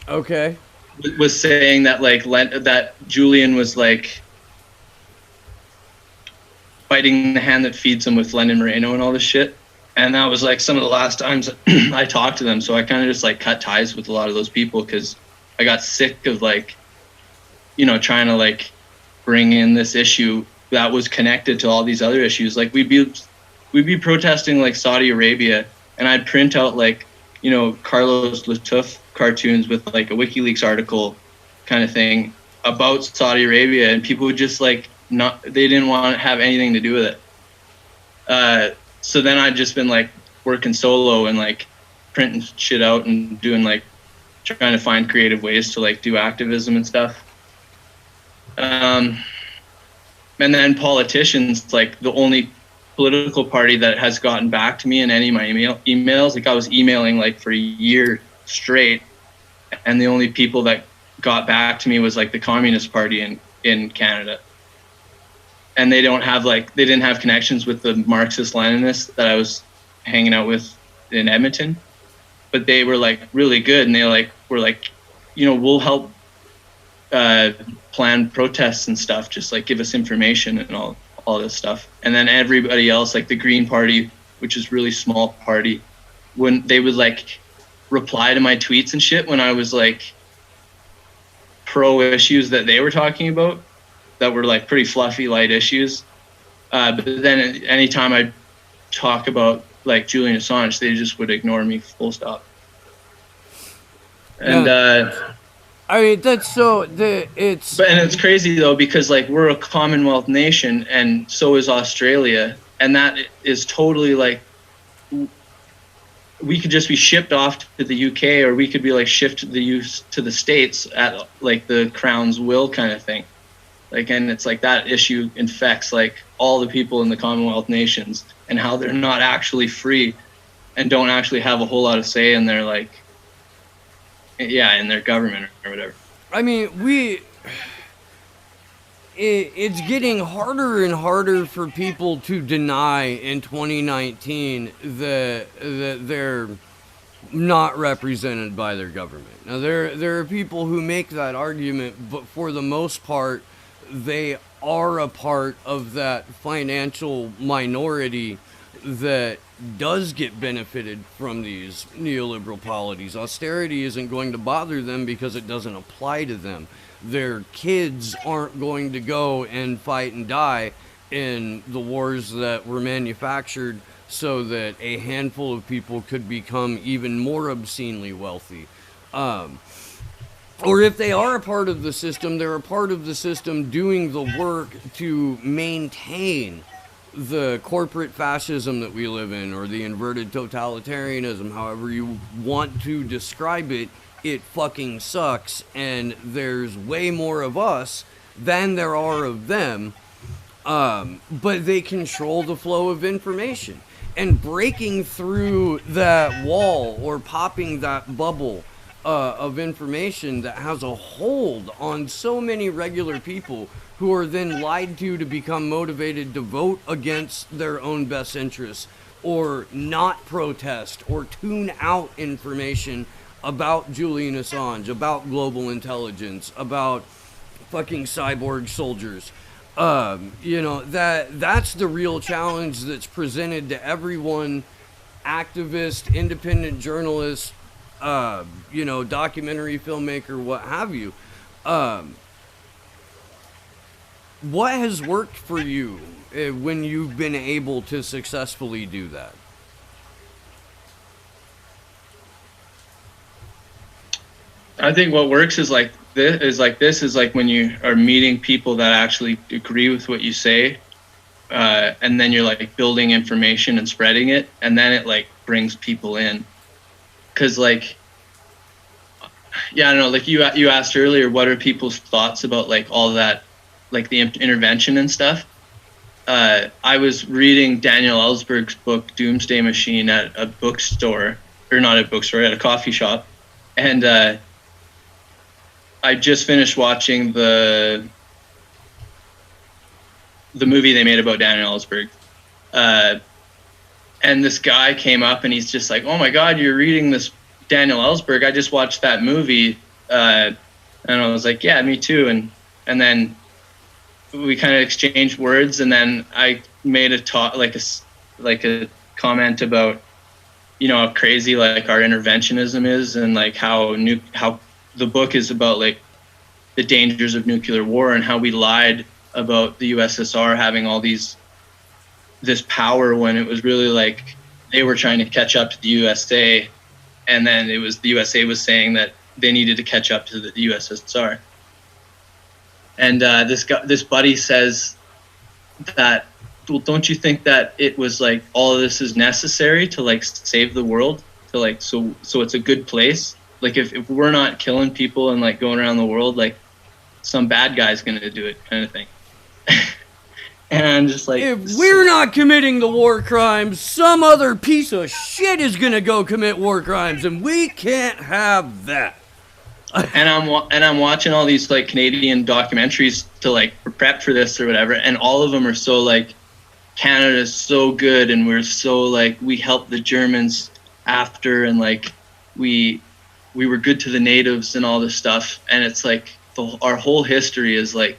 Okay. Was saying that like that Julian was like biting the hand that feeds him with Lenin Moreno and all this shit. And that was like some of the last times I talked to them. So I kind of just like cut ties with a lot of those people because I got sick of like, you know, trying to like bring in this issue that was connected to all these other issues. Like we'd be protesting like Saudi Arabia, and I'd print out like, you know, Carlos Latuf cartoons with like a WikiLeaks article kind of thing about Saudi Arabia, and people would just like they didn't want to have anything to do with it. So then I'd just been like working solo and like printing shit out and doing like trying to find creative ways to like do activism and stuff. And then politicians, like the only political party that has gotten back to me in any of my emails, like I was emailing like for a year straight, and the only people that got back to me was like the Communist Party in Canada. And they didn't have connections with the Marxist Leninists that I was hanging out with in Edmonton, but they were like really good, and they like were like, you know, we'll help plan protests and stuff, just like give us information and all this stuff. And then everybody else, like the Green Party, which is really small party, when they would like reply to my tweets and shit when I was like pro issues that they were talking about that were like pretty fluffy light issues, but then anytime I talk about like Julian Assange, they just would ignore me full stop. And I mean, that's so it's. But and it's crazy though because like we're a Commonwealth nation and so is Australia, and that is totally like we could just be shipped off to the UK, or we could be like shipped to the States at like the Crown's will kind of thing. Like, and it's like that issue infects like all the people in the Commonwealth nations and how they're not actually free and don't actually have a whole lot of say in their like, yeah, in their government or whatever. I mean, it's getting harder and harder for people to deny in 2019 that they're not represented by their government. Now, there are people who make that argument, but for the most part, they are a part of that financial minority that does get benefited from these neoliberal policies. Austerity isn't going to bother them because it doesn't apply to them. Their kids aren't going to go and fight and die in the wars that were manufactured so that a handful of people could become even more obscenely wealthy. Or if they are a part of the system, they're a part of the system doing the work to maintain the corporate fascism that we live in, or the inverted totalitarianism, however you want to describe it. It fucking sucks, and there's way more of us than there are of them, but they control the flow of information. And breaking through that wall or popping that bubble of information that has a hold on so many regular people who are then lied to become motivated to vote against their own best interests, or not protest, or tune out information about Julian Assange, about global intelligence, about fucking cyborg soldiers. That's the real challenge that's presented to everyone: activist, independent journalist, documentary filmmaker, what have you. What has worked for you when you've been able to successfully do that? I think what works is like this is like when you are meeting people that actually agree with what you say, and then you're like building information and spreading it, and then it like brings people in. Cause like, yeah, I don't know, like you asked earlier, what are people's thoughts about like all that, like the intervention and stuff. I was reading Daniel Ellsberg's book Doomsday Machine at a bookstore, or not a bookstore, at a coffee shop, and I just finished watching the movie they made about Daniel Ellsberg, and this guy came up and he's just like, "Oh my God, you're reading this Daniel Ellsberg? I just watched that movie," and I was like, "Yeah, me too." And then we kind of exchanged words, and then I made a comment about, how crazy like our interventionism is, and like how the book is about like the dangers of nuclear war, and how we lied about the USSR having all this power when it was really like they were trying to catch up to the USA, and then it was the USA was saying that they needed to catch up to the USSR. And this buddy says that, well, don't you think that it was like all of this is necessary to like save the world, to like so it's a good place? Like if we're not killing people and like going around the world, like some bad guy's gonna do it, kind of thing. And I'm just like, if we're not committing the war crimes, some other piece of shit is gonna go commit war crimes, and we can't have that. and I'm watching all these like Canadian documentaries to like prep for this or whatever, and all of them are so like, Canada's so good, and we're so like, we helped the Germans after, and like we were good to the natives and all this stuff. And it's like our whole history is like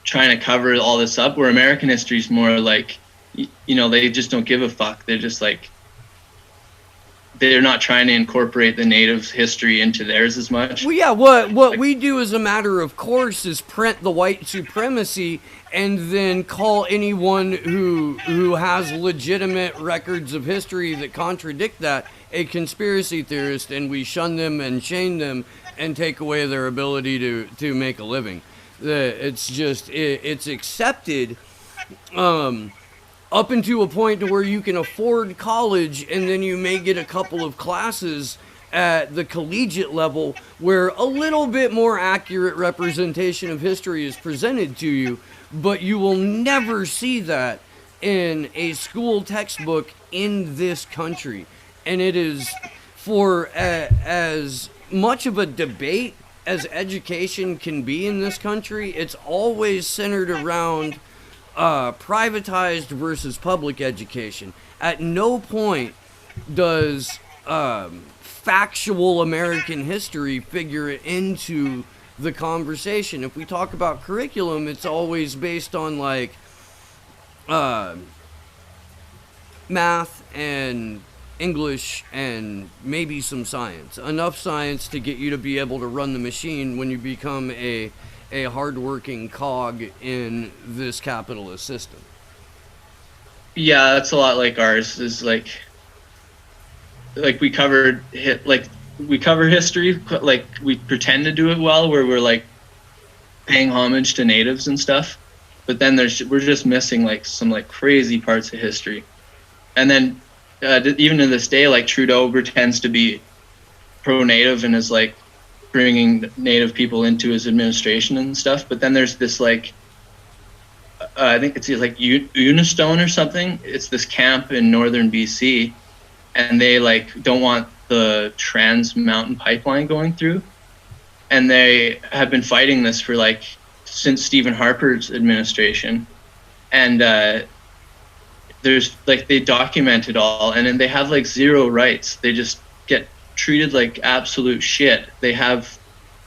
trying to cover all this up, where American history is more like, they just don't give a fuck. They're just like, they're not trying to incorporate the natives' history into theirs as much. Well, yeah, what we do as a matter of course is print the white supremacy, and then call anyone who has legitimate records of history that contradict that a conspiracy theorist, and we shun them and shame them and take away their ability to make a living. It's just it's accepted up into a point to where you can afford college, and then you may get a couple of classes at the collegiate level where a little bit more accurate representation of history is presented to you, but you will never see that in a school textbook in this country. And it is for as much of a debate as education can be in this country, it's always centered around privatized versus public education. At no point does factual American history figure it into the conversation. If we talk about curriculum, it's always based on like math and English and maybe some science. Enough science to get you to be able to run the machine when you become a hardworking cog in this capitalist system. Yeah, that's a lot like ours. Is like we covered we cover history, like we pretend to do it well, where we're like paying homage to natives and stuff, but then we're just missing like some like crazy parts of history. And then even to this day, like Trudeau pretends to be pro-native and is like bringing native people into his administration and stuff, but then there's this like I think it's like Unistone or something. It's this camp in northern BC, and they like don't want the Trans Mountain Pipeline going through, and they have been fighting this for like since Stephen Harper's administration. And there's like they document it all, and then they have like zero rights. They just get treated like absolute shit. They have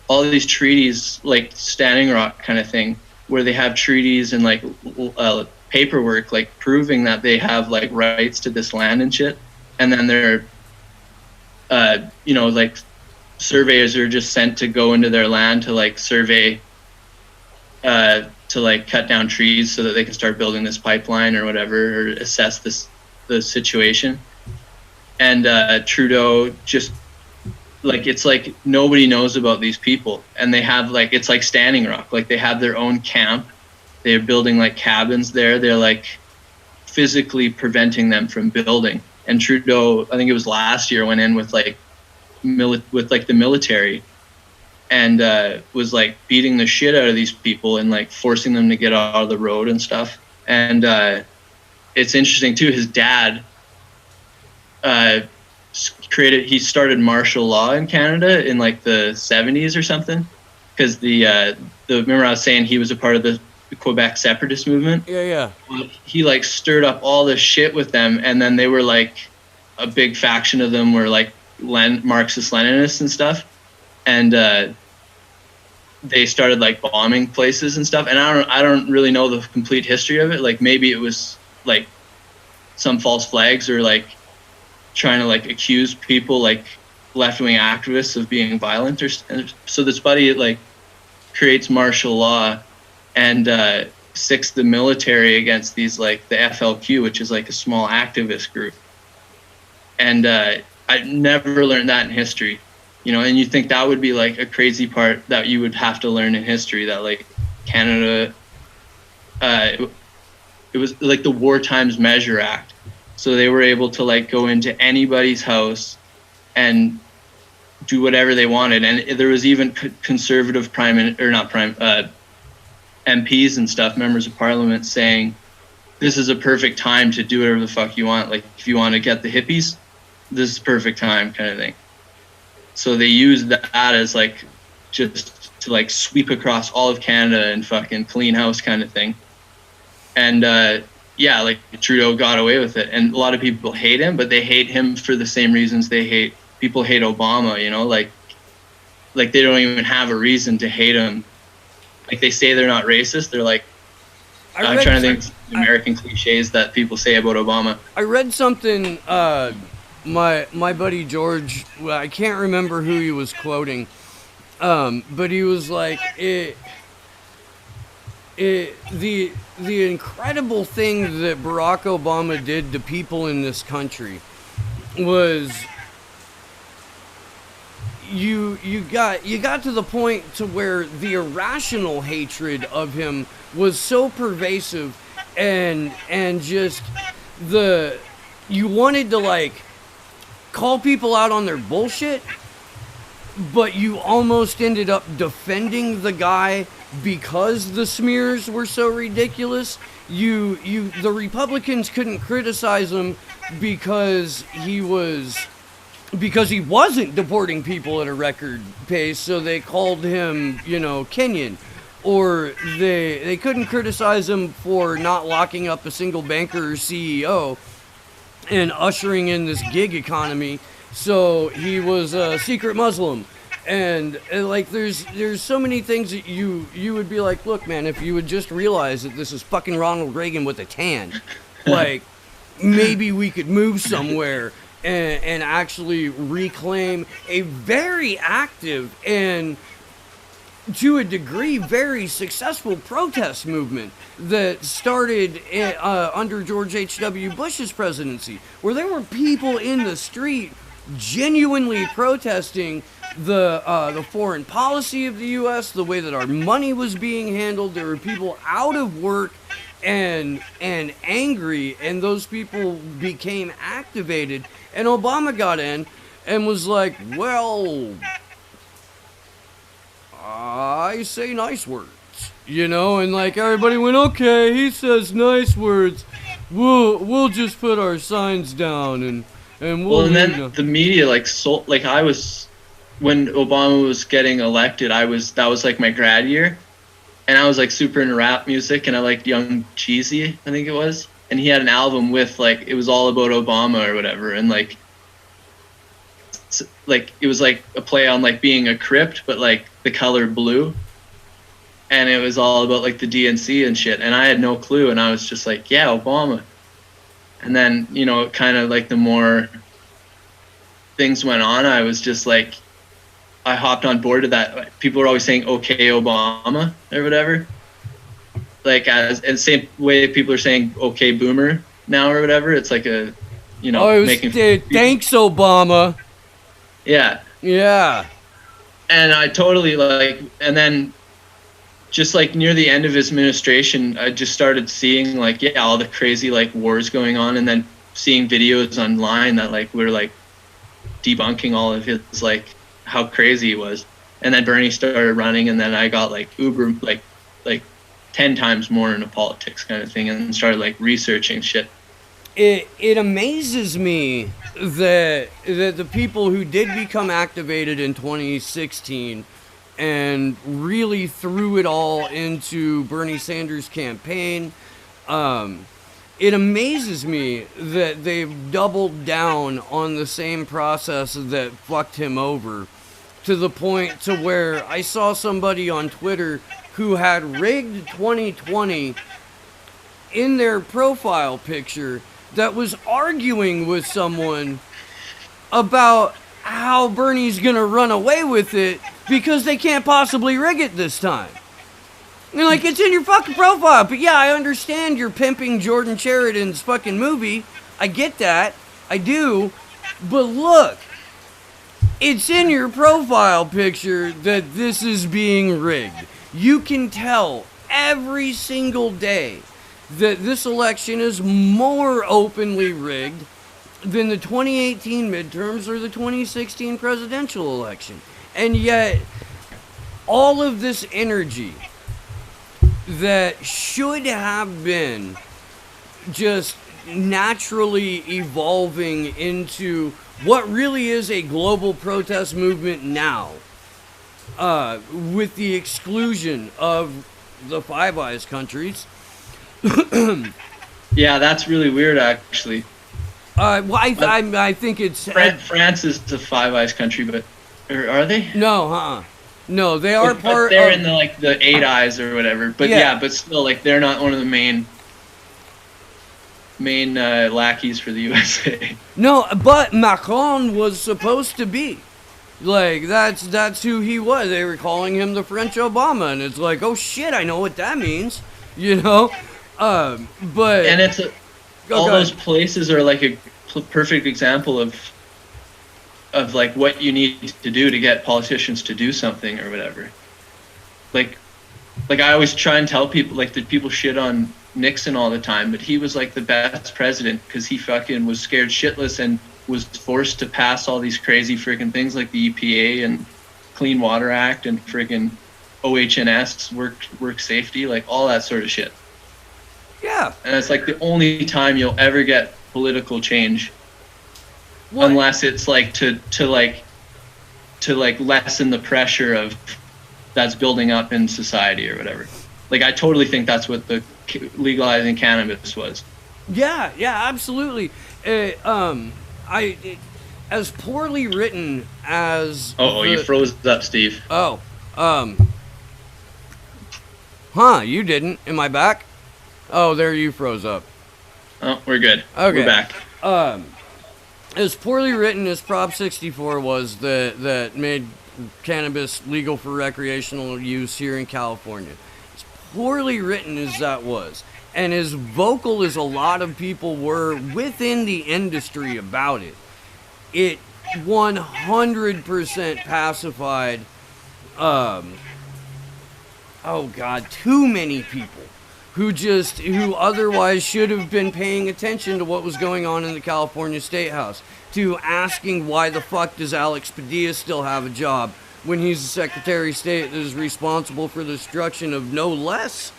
all of these treaties, like Standing Rock kind of thing, where they have treaties and like paperwork like proving that they have like rights to this land and shit. And then they're like surveyors are just sent to go into their land to like survey to like cut down trees so that they can start building this pipeline or whatever, or assess the situation. And Trudeau just like, it's like nobody knows about these people, and they have like, it's like Standing Rock, like they have their own camp. They're building like cabins there. They're like physically preventing them from building. And Trudeau, I think it was last year, went in with like the military and was like beating the shit out of these people and like forcing them to get out of the road and stuff. And it's interesting too, his dad he started martial law in Canada in like the 70s or something, because remember I was saying he was a part of the Quebec separatist movement? Yeah. He like stirred up all this shit with them, and then they were like a big faction of them were like Marxist Leninists and stuff, and they started like bombing places and stuff. And I don't really know the complete history of it. Like maybe it was like some false flags or like trying to like accuse people like left-wing activists of being violent, so this buddy like creates martial law and sicks the military against these like the FLQ, which is like a small activist group. And I never learned that in history, and you think that would be like a crazy part that you would have to learn in history, that like Canada it was like the War Times Measure Act. So they were able to like go into anybody's house and do whatever they wanted. And there was even conservative MPs and stuff, members of parliament, saying this is a perfect time to do whatever the fuck you want. Like if you want to get the hippies, this is perfect time, kind of thing. So they used that as like just to like sweep across all of Canada and fucking clean house kind of thing. And yeah, like Trudeau got away with it, and a lot of people hate him, but they hate him for the same reasons people hate Obama, like they don't even have a reason to hate him. Like they say they're not racist. They're like, I'm trying to think of American cliches that people say about Obama. I read something, my buddy George, well, I can't remember who he was quoting, but he was like, the incredible thing that Barack Obama did to people in this country was you got to the point to where the irrational hatred of him was so pervasive, and just you wanted to like call people out on their bullshit, but you almost ended up defending the guy because the smears were so ridiculous. The Republicans couldn't criticize him because he wasn't deporting people at a record pace, so they called him, Kenyan. Or they couldn't criticize him for not locking up a single banker or CEO and ushering in this gig economy, so he was a secret Muslim. And like there's so many things that you would be like, look man, if you would just realize that this is fucking Ronald Reagan with a tan, like maybe we could move somewhere and actually reclaim a very active and to a degree very successful protest movement that started under George H.W. Bush's presidency, where there were people in the street genuinely protesting the foreign policy of the U.S., the way that our money was being handled. There were people out of work and angry, and those people became activated, and Obama got in and was like, well, I say nice words, and like everybody went, okay, he says nice words, we'll just put our signs down and we'll. And then the media I was, when Obama was getting elected, that was like my grad year, and I was like super into rap music, and I liked Young Cheesy, I think it was, and he had an album with like it was all about Obama or whatever, and like it was like a play on like being a Crip, but like the color blue, and it was all about like the DNC and shit, and I had no clue, and I was just like, yeah, Obama. And then kind of like the more things went on, I was just like, I hopped on board to that. People were always saying okay Obama or whatever, like and same way people are saying okay boomer now or whatever. It's like a making thanks Obama. Yeah. And I totally and then just like near the end of his administration, I just started seeing like, all the crazy like wars going on, and then seeing videos online that like were like debunking all of his like how crazy he was. And then Bernie started running, and then I got like uber like 10 times more into politics kind of thing, and started like researching shit. It amazes me that the people who did become activated in 2016 and really threw it all into Bernie Sanders' campaign, it amazes me that they've doubled down on the same process that fucked him over, to the point to where I saw somebody on Twitter who had rigged 2020 in their profile picture that was arguing with someone about how Bernie's gonna run away with it because they can't possibly rig it this time. And like, it's in your fucking profile. But yeah, I understand you're pimping Jordan Sheridan's fucking movie. I get that. I do. But look, it's in your profile picture that this is being rigged. You can tell every single day that this election is more openly rigged than the 2018 midterms or the 2016 presidential election. And yet, all of this energy that should have been just naturally evolving into what really is a global protest movement now, with the exclusion of the Five Eyes countries. Yeah, that's really weird, actually. Well, I think it's... France is the Five Eyes country, but... Or are they? No, No, they are part they're in the Eight Eyes or whatever. But yeah, but still, like, they're not one of the main lackeys for the USA. No, but Macron was supposed to be. Like, that's who he was. They were calling him the French Obama, and it's like, oh shit, I know what that means, but... And it's all those places are like a perfect example of like what you need to do to get politicians to do something or whatever. Like I always try and tell people, like, that people shit on Nixon all the time, but he was like the best president because he fucking was scared shitless and was forced to pass all these crazy freaking things like the EPA and Clean Water Act and freaking OHS, work safety, like all that sort of shit. Yeah. And it's like the only time you'll ever get political change, unless it's like to lessen the pressure of that's building up in society or whatever. Like, I totally think that's what the legalizing cannabis was. Yeah, absolutely. As poorly written as. You froze up, Steve. You didn't. Am I back? Oh, there you froze up. Oh, we're good. Okay. We're back. As poorly written as Prop 64 was that made cannabis legal for recreational use here in California, as poorly written as that was, and as vocal as a lot of people were within the industry about it, it 100% pacified, too many people who otherwise should have been paying attention to what was going on in the California State House, to asking why the fuck does Alex Padilla still have a job when he's the Secretary of State that is responsible for the destruction of no less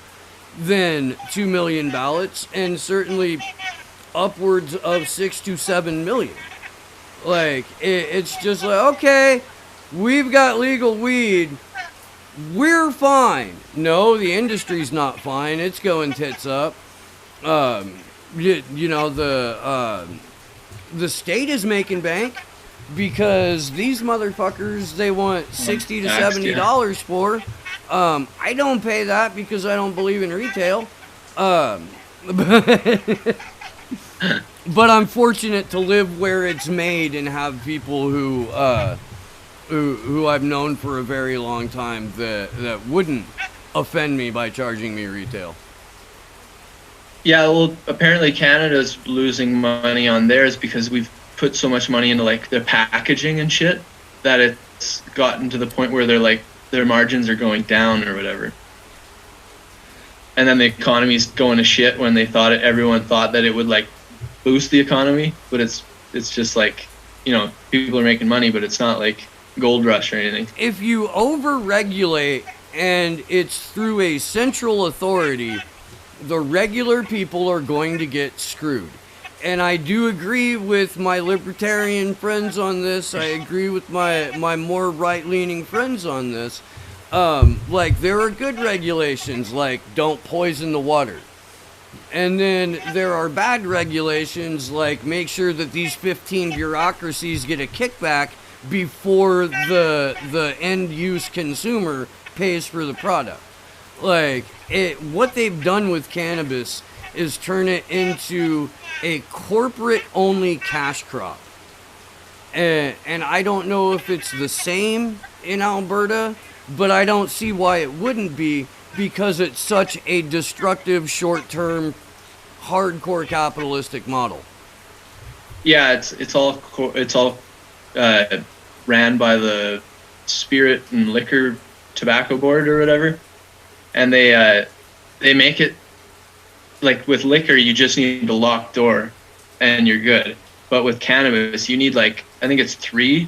than 2 million ballots and certainly upwards of 6 to 7 million. Like, it's just like, okay, we've got legal weed, we're fine. No, the industry's not fine. It's going tits up. The state is making bank because these motherfuckers, they want $60 to $70 for. I don't pay that because I don't believe in retail. But I'm fortunate to live where it's made and have people who I've known for a very long time that wouldn't offend me by charging me retail. Yeah, well, apparently Canada's losing money on theirs because we've put so much money into like their packaging and shit that it's gotten to the point where they're like their margins are going down or whatever. And then the economy's going to shit when everyone thought that it would like boost the economy, but it's just like, people are making money, but it's not like gold rush or anything. If you over-regulate and it's through a central authority, the regular people are going to get screwed. And I do agree with my libertarian friends on this. I agree with my more right-leaning friends on this. Like, there are good regulations, like don't poison the water. And then there are bad regulations, like make sure that these 15 bureaucracies get a kickback before the end-use consumer pays for the product. Like, what they've done with cannabis is turn it into a corporate-only cash crop. And I don't know if it's the same in Alberta, but I don't see why it wouldn't be, because it's such a destructive, short-term, hardcore capitalistic model. Yeah, it's all ran by the Spirit and Liquor Tobacco Board or whatever, and they make it like with liquor you just need a locked door and you're good, but with cannabis you need like I think it's 3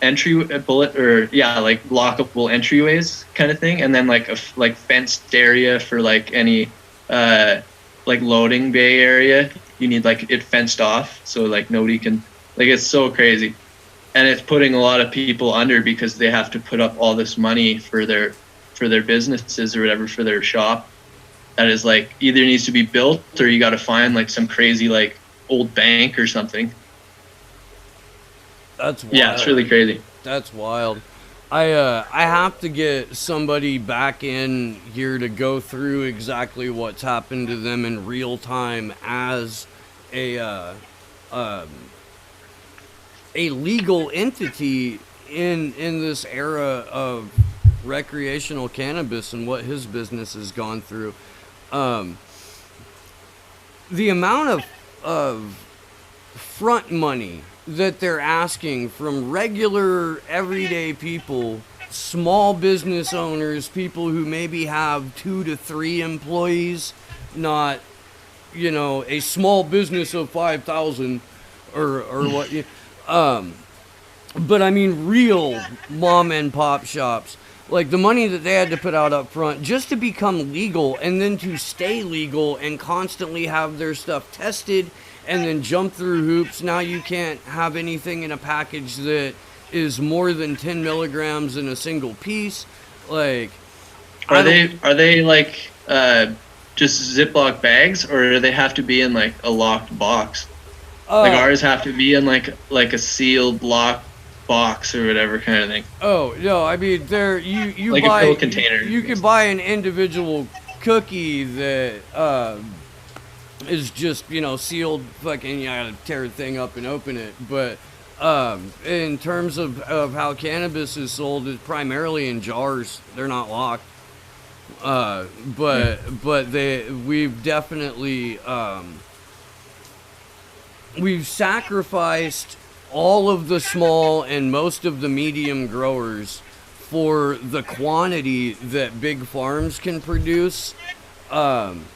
lockable entryways kind of thing, and then like a fenced area for like any like loading bay area. You need like it fenced off so like nobody can, like, it's so crazy. And it's putting a lot of people under because they have to put up all this money for their businesses or whatever, for their shop. That is like either needs to be built or you got to find like some crazy like old bank or something. That's wild. Yeah, it's really crazy. That's wild. I have to get somebody back in here to go through exactly what's happened to them in real time as a legal entity in this era of recreational cannabis and what his business has gone through. The amount of front money that they're asking from regular, everyday people, small business owners, people who maybe have 2 to 3 employees, not, a small business of 5,000 or what you, but I mean real mom and pop shops. Like the money that they had to put out up front just to become legal and then to stay legal and constantly have their stuff tested and then jump through hoops. Now you can't have anything in a package that is more than 10 milligrams in a single piece. Like, are they like just Ziploc bags, or do they have to be in like a locked box? Like ours have to be in like a sealed locked box or whatever kind of thing. Oh no, I mean you like buy a pill container. You can buy an individual cookie that is just sealed. Fucking you gotta tear the thing up and open it. But in terms of how cannabis is sold, it's primarily in jars. They're not locked. But we've definitely we've sacrificed all of the small and most of the medium growers for the quantity that big farms can produce, and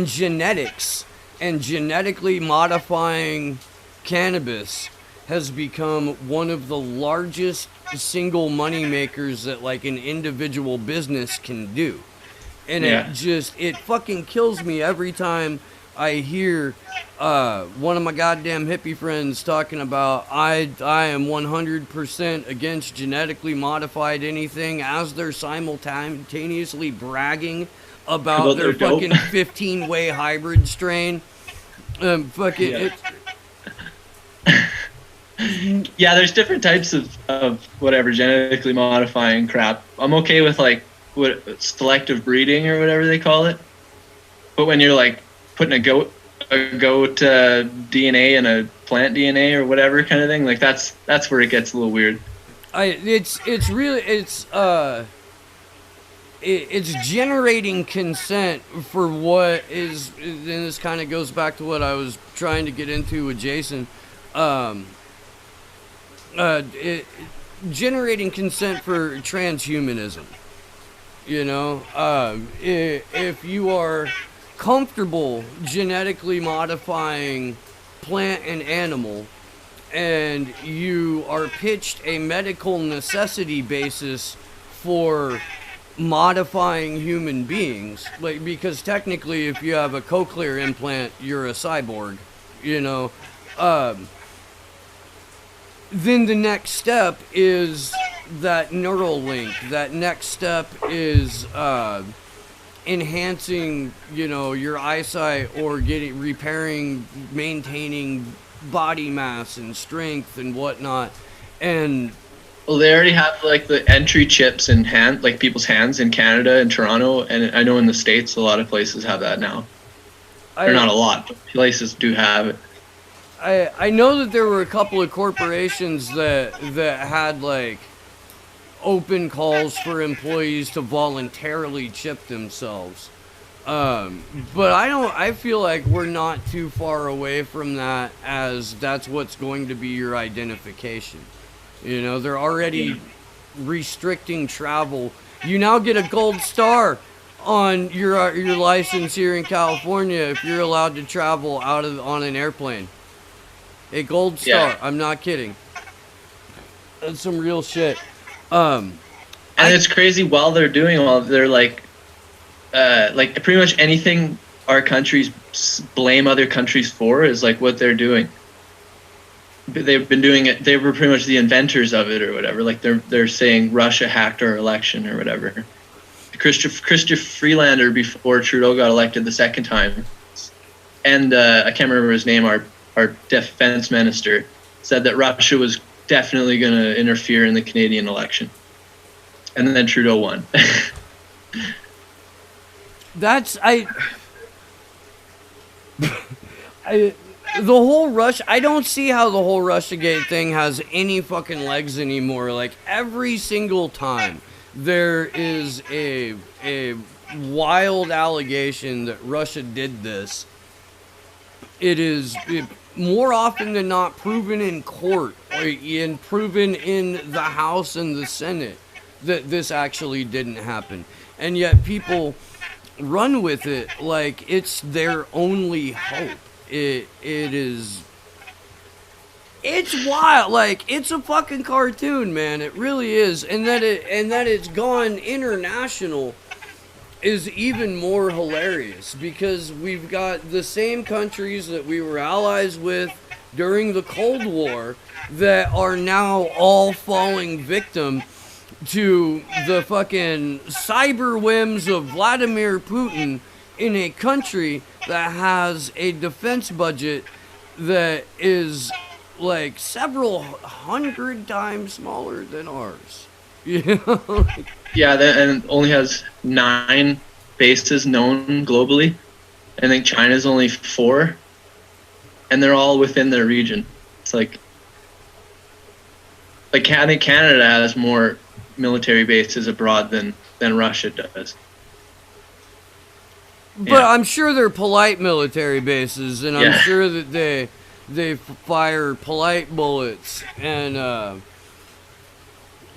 genetics and genetically modifying cannabis has become one of the largest single money makers that like an individual business can do. And it fucking kills me every time I hear one of my goddamn hippie friends talking about I am 100% against genetically modified anything as they're simultaneously bragging about their fucking 15-way hybrid strain. Yeah, there's different types of whatever genetically modifying crap. I'm okay with like selective breeding or whatever they call it. But when you're like putting a goat DNA and a plant DNA or whatever kind of thing, like that's where it gets a little weird. It's generating consent for what is, and this kind of goes back to what I was trying to get into with Jason. Generating consent for transhumanism. If you are comfortable genetically modifying plant and animal, and you are pitched a medical necessity basis for modifying human beings, like, because technically if you have a cochlear implant, you're a cyborg, then the next step is that neural link. That next step is enhancing, your eyesight or repairing, maintaining body mass and strength and whatnot. And well, they already have like the entry chips in like people's hands in Canada and Toronto, and I know in the States a lot of places have that now. Or not a lot, but places do have it. I know that there were a couple of corporations that had like open calls for employees to voluntarily chip themselves. But I feel like we're not too far away from that, as that's what's going to be your identification. They're already restricting travel. You now get a gold star on your license here in California if you're allowed to travel on an airplane. A gold star. Yeah. I'm not kidding. That's some real shit. And it's crazy while they're doing all, they're like pretty much anything our countries blame other countries for is like what they're doing. They've been doing it. They were pretty much the inventors of it or whatever. Like they're saying Russia hacked our election or whatever. Christopher Freelander, before Trudeau got elected the second time, and I can't remember his name, our defense minister, said that Russia was definitely going to interfere in the Canadian election. And then Trudeau won. I don't see how the whole Russiagate thing has any fucking legs anymore. Like, every single time there is a wild allegation that Russia did this, it is more often than not proven in court and proven in the House and the Senate that this actually didn't happen. And yet people run with it like it's their only hope. It is, it's wild. Like, it's a fucking cartoon, man. It really is. And that it's gone international is even more hilarious, because we've got the same countries that we were allies with during the Cold War that are now all falling victim to the fucking cyber whims of Vladimir Putin in a country that has a defense budget that is like several hundred times smaller than ours. You know? Yeah, and only has 9 bases known globally. I think China's only 4, and they're all within their region. It's like I think Canada has more military bases abroad than Russia does. But yeah. I'm sure they're polite military bases, and I'm sure that they fire polite bullets. And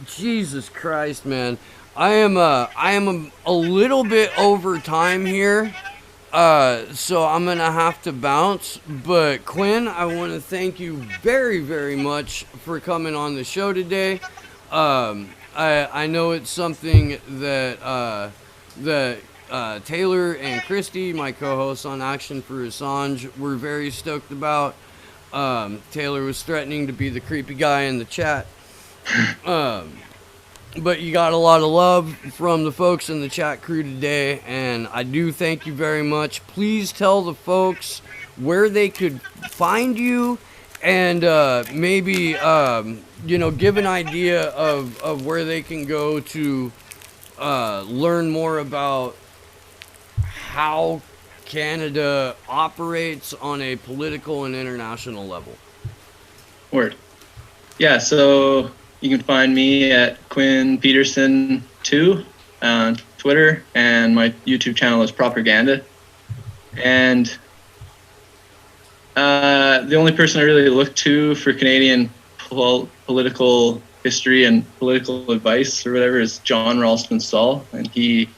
Jesus Christ, man, I am a little bit over time here, so I'm gonna have to bounce. But Quinn, I want to thank you very, very much for coming on the show today. I know it's something that Taylor and Christy, my co-hosts on Action for Assange, were very stoked about. Taylor was threatening to be the creepy guy in the chat. But you got a lot of love from the folks in the chat crew today, and I do thank you very much. Please tell the folks where they could find you, and maybe give an idea of where they can go to learn more about how Canada operates on a political and international level. Word. Yeah, so you can find me at Quinn Petersen 2 on Twitter, and my YouTube channel is Propaganda. And the only person I really look to for Canadian political history and political advice or whatever is John Ralston Saul, and he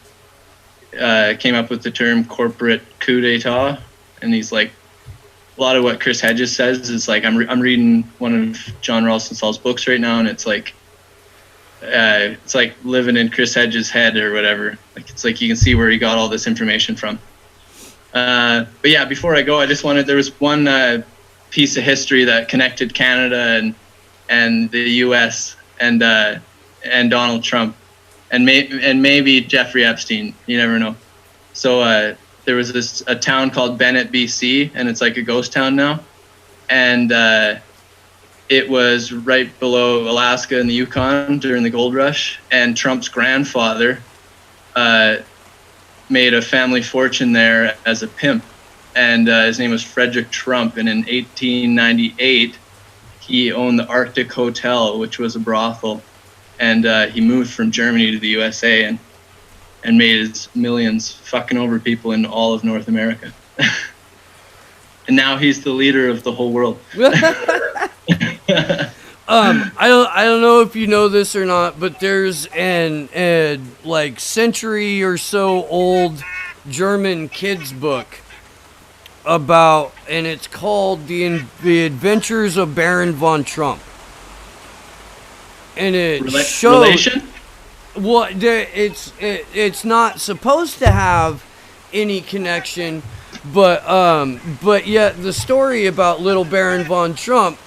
came up with the term corporate coup d'etat, and he's like, a lot of what Chris Hedges says is like, I'm reading one of John Ralston Saul's books right now, and it's like living in Chris Hedges' head or whatever. Like, it's like you can see where he got all this information from. But yeah, before I go, there was one piece of history that connected Canada and the U.S. and Donald Trump and maybe Jeffrey Epstein. You never know. So there was a town called Bennett, BC, and it's like a ghost town now. And it was right below Alaska and the Yukon during the gold rush. And Trump's grandfather made a family fortune there as a pimp. And his name was Frederick Trump. And in 1898, he owned the Arctic Hotel, which was a brothel. And he moved from Germany to the USA and made his millions fucking over people in all of North America. And now he's the leader of the whole world. I don't know if you know this or not, but there's an like century or so old German kids book about, and it's called The Adventures of Baron von Trump. And it shows relation? Well, it's not supposed to have any connection, but yet the story about little Baron von Trump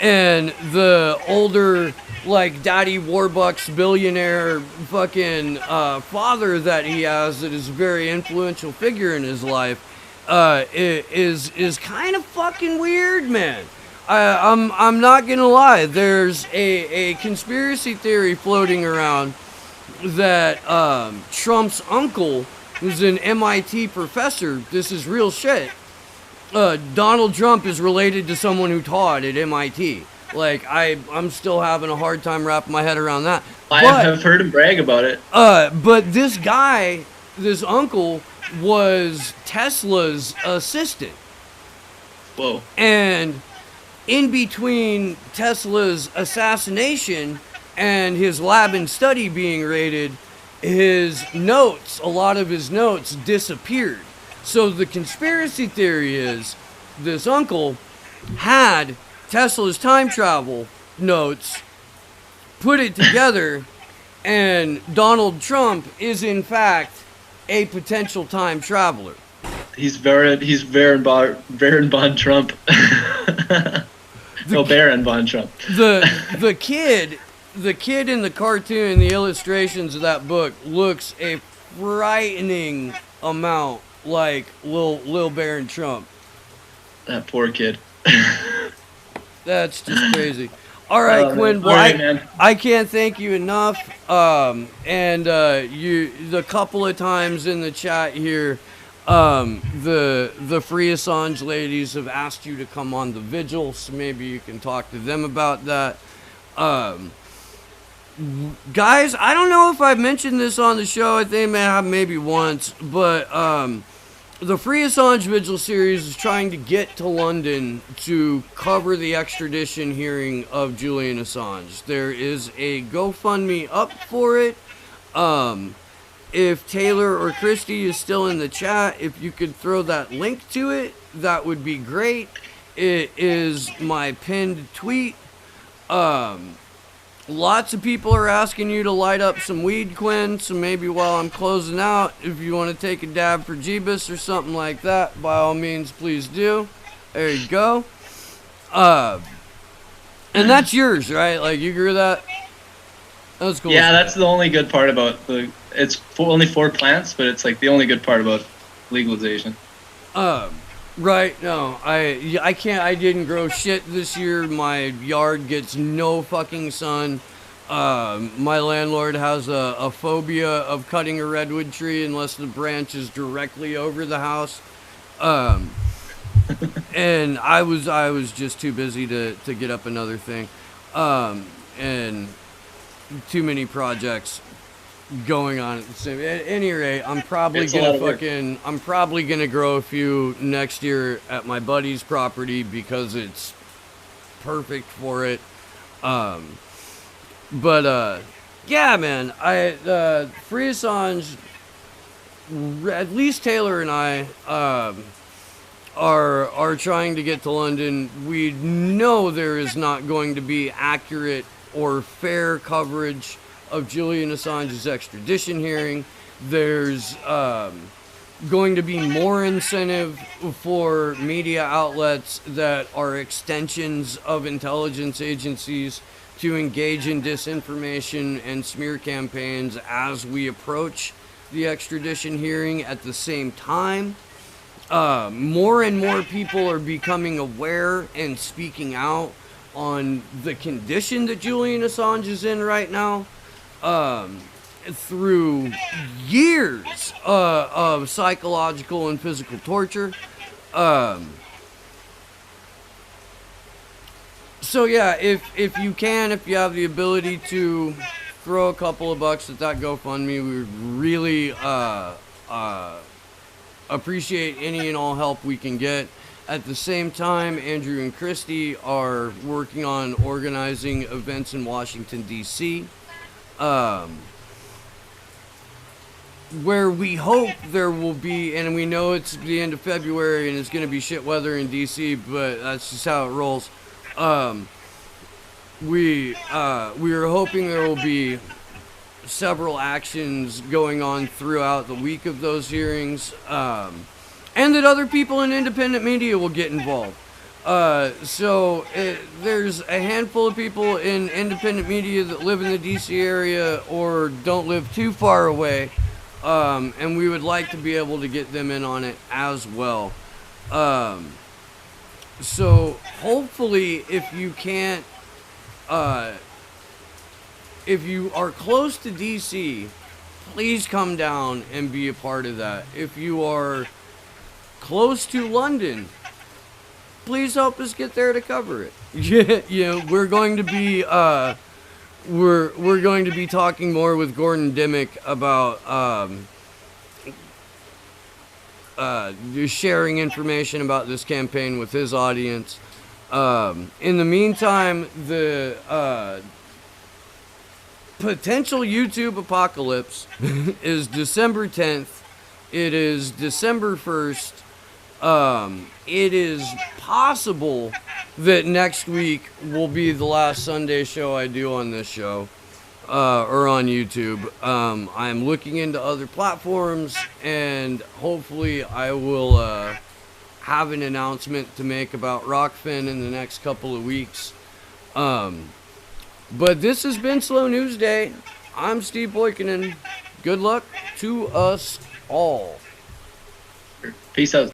and the older, like, Daddy Warbucks billionaire fucking father that he has, that is a very influential figure in his life, is kind of fucking weird, man. I'm not gonna lie. There's a conspiracy theory floating around that Trump's uncle, who's an MIT professor, this is real shit. Donald Trump is related to someone who taught at MIT. Like, I'm still having a hard time wrapping my head around that. I have heard him brag about it. But this guy, this uncle, was Tesla's assistant. Whoa. And in between Tesla's assassination and his lab and study being raided, his notes, a lot of his notes disappeared. So the conspiracy theory is this uncle had Tesla's time travel notes, put it together, and Donald Trump is in fact a potential time traveler. He's Baron Von Trump. Baron Von Trump. The kid in the cartoon, the illustrations of that book looks a frightening amount like Lil Baron Trump. That poor kid. That's just crazy. All right, Quinn. Well, I can't thank you enough. And you, the couple of times in the chat here, the Free Assange ladies have asked you to come on the vigil, so maybe you can talk to them about that. Guys, I don't know if I've mentioned this on the show. I think I have maybe once, but the Free Assange Vigil series is trying to get to London to cover the extradition hearing of Julian Assange. There is a GoFundMe up for it. If Taylor or Christy is still in the chat, if you could throw that link to it, that would be great. It is my pinned tweet. Lots of people are asking you to light up some weed, Quinn, so maybe while I'm closing out, if you want to take a dab for Jeebus or something like that, by all means, please do. There you go. And that's yours, right? Like, you agree with that? That's cool. Yeah, that's the only good part about it's only 4 plants, but it's like the only good part about legalization. Right, no, I can't, I didn't grow shit this year. My yard gets no fucking sun. My landlord has a phobia of cutting a redwood tree unless the branch is directly over the house. And I was just too busy to get up another thing. And too many projects going on at the same. At any rate, I'm probably gonna grow a few next year at my buddy's property because it's perfect for it. But yeah, man, Free Assange, at least Taylor and I are trying to get to London. We know there is not going to be accurate or fair coverage of Julian Assange's extradition hearing. There's going to be more incentive for media outlets that are extensions of intelligence agencies to engage in disinformation and smear campaigns as we approach the extradition hearing. At the same time, more and more people are becoming aware and speaking out on the condition that Julian Assange is in right now. Through years of psychological and physical torture. So yeah, if you have the ability to throw a couple of bucks at that GoFundMe, we would really appreciate any and all help we can get. At the same time, Andrew and Christy are working on organizing events in Washington, D.C., where we hope there will be, and we know it's the end of February and it's going to be shit weather in DC, but that's just how it rolls. We are hoping there will be several actions going on throughout the week of those hearings, and that other people in independent media will get involved. So there's a handful of people in independent media that live in the DC area or don't live too far away, and we would like to be able to get them in on it as well. So hopefully, if you can't, if you are close to DC, please come down and be a part of that. If you are close to London, please help us get there to cover it. We're going to be we're going to be talking more with Gordon Dimmick just sharing information about this campaign with his audience. In the meantime, the potential YouTube apocalypse is December 10th. It is December 1st. It is possible that next week will be the last Sunday show I do on this show, or on YouTube. I'm looking into other platforms, and hopefully I will have an announcement to make about Rockfin in the next couple of weeks. But this has been Slow News Day. I'm Steve Boykinen. Good luck to us all. Peace out.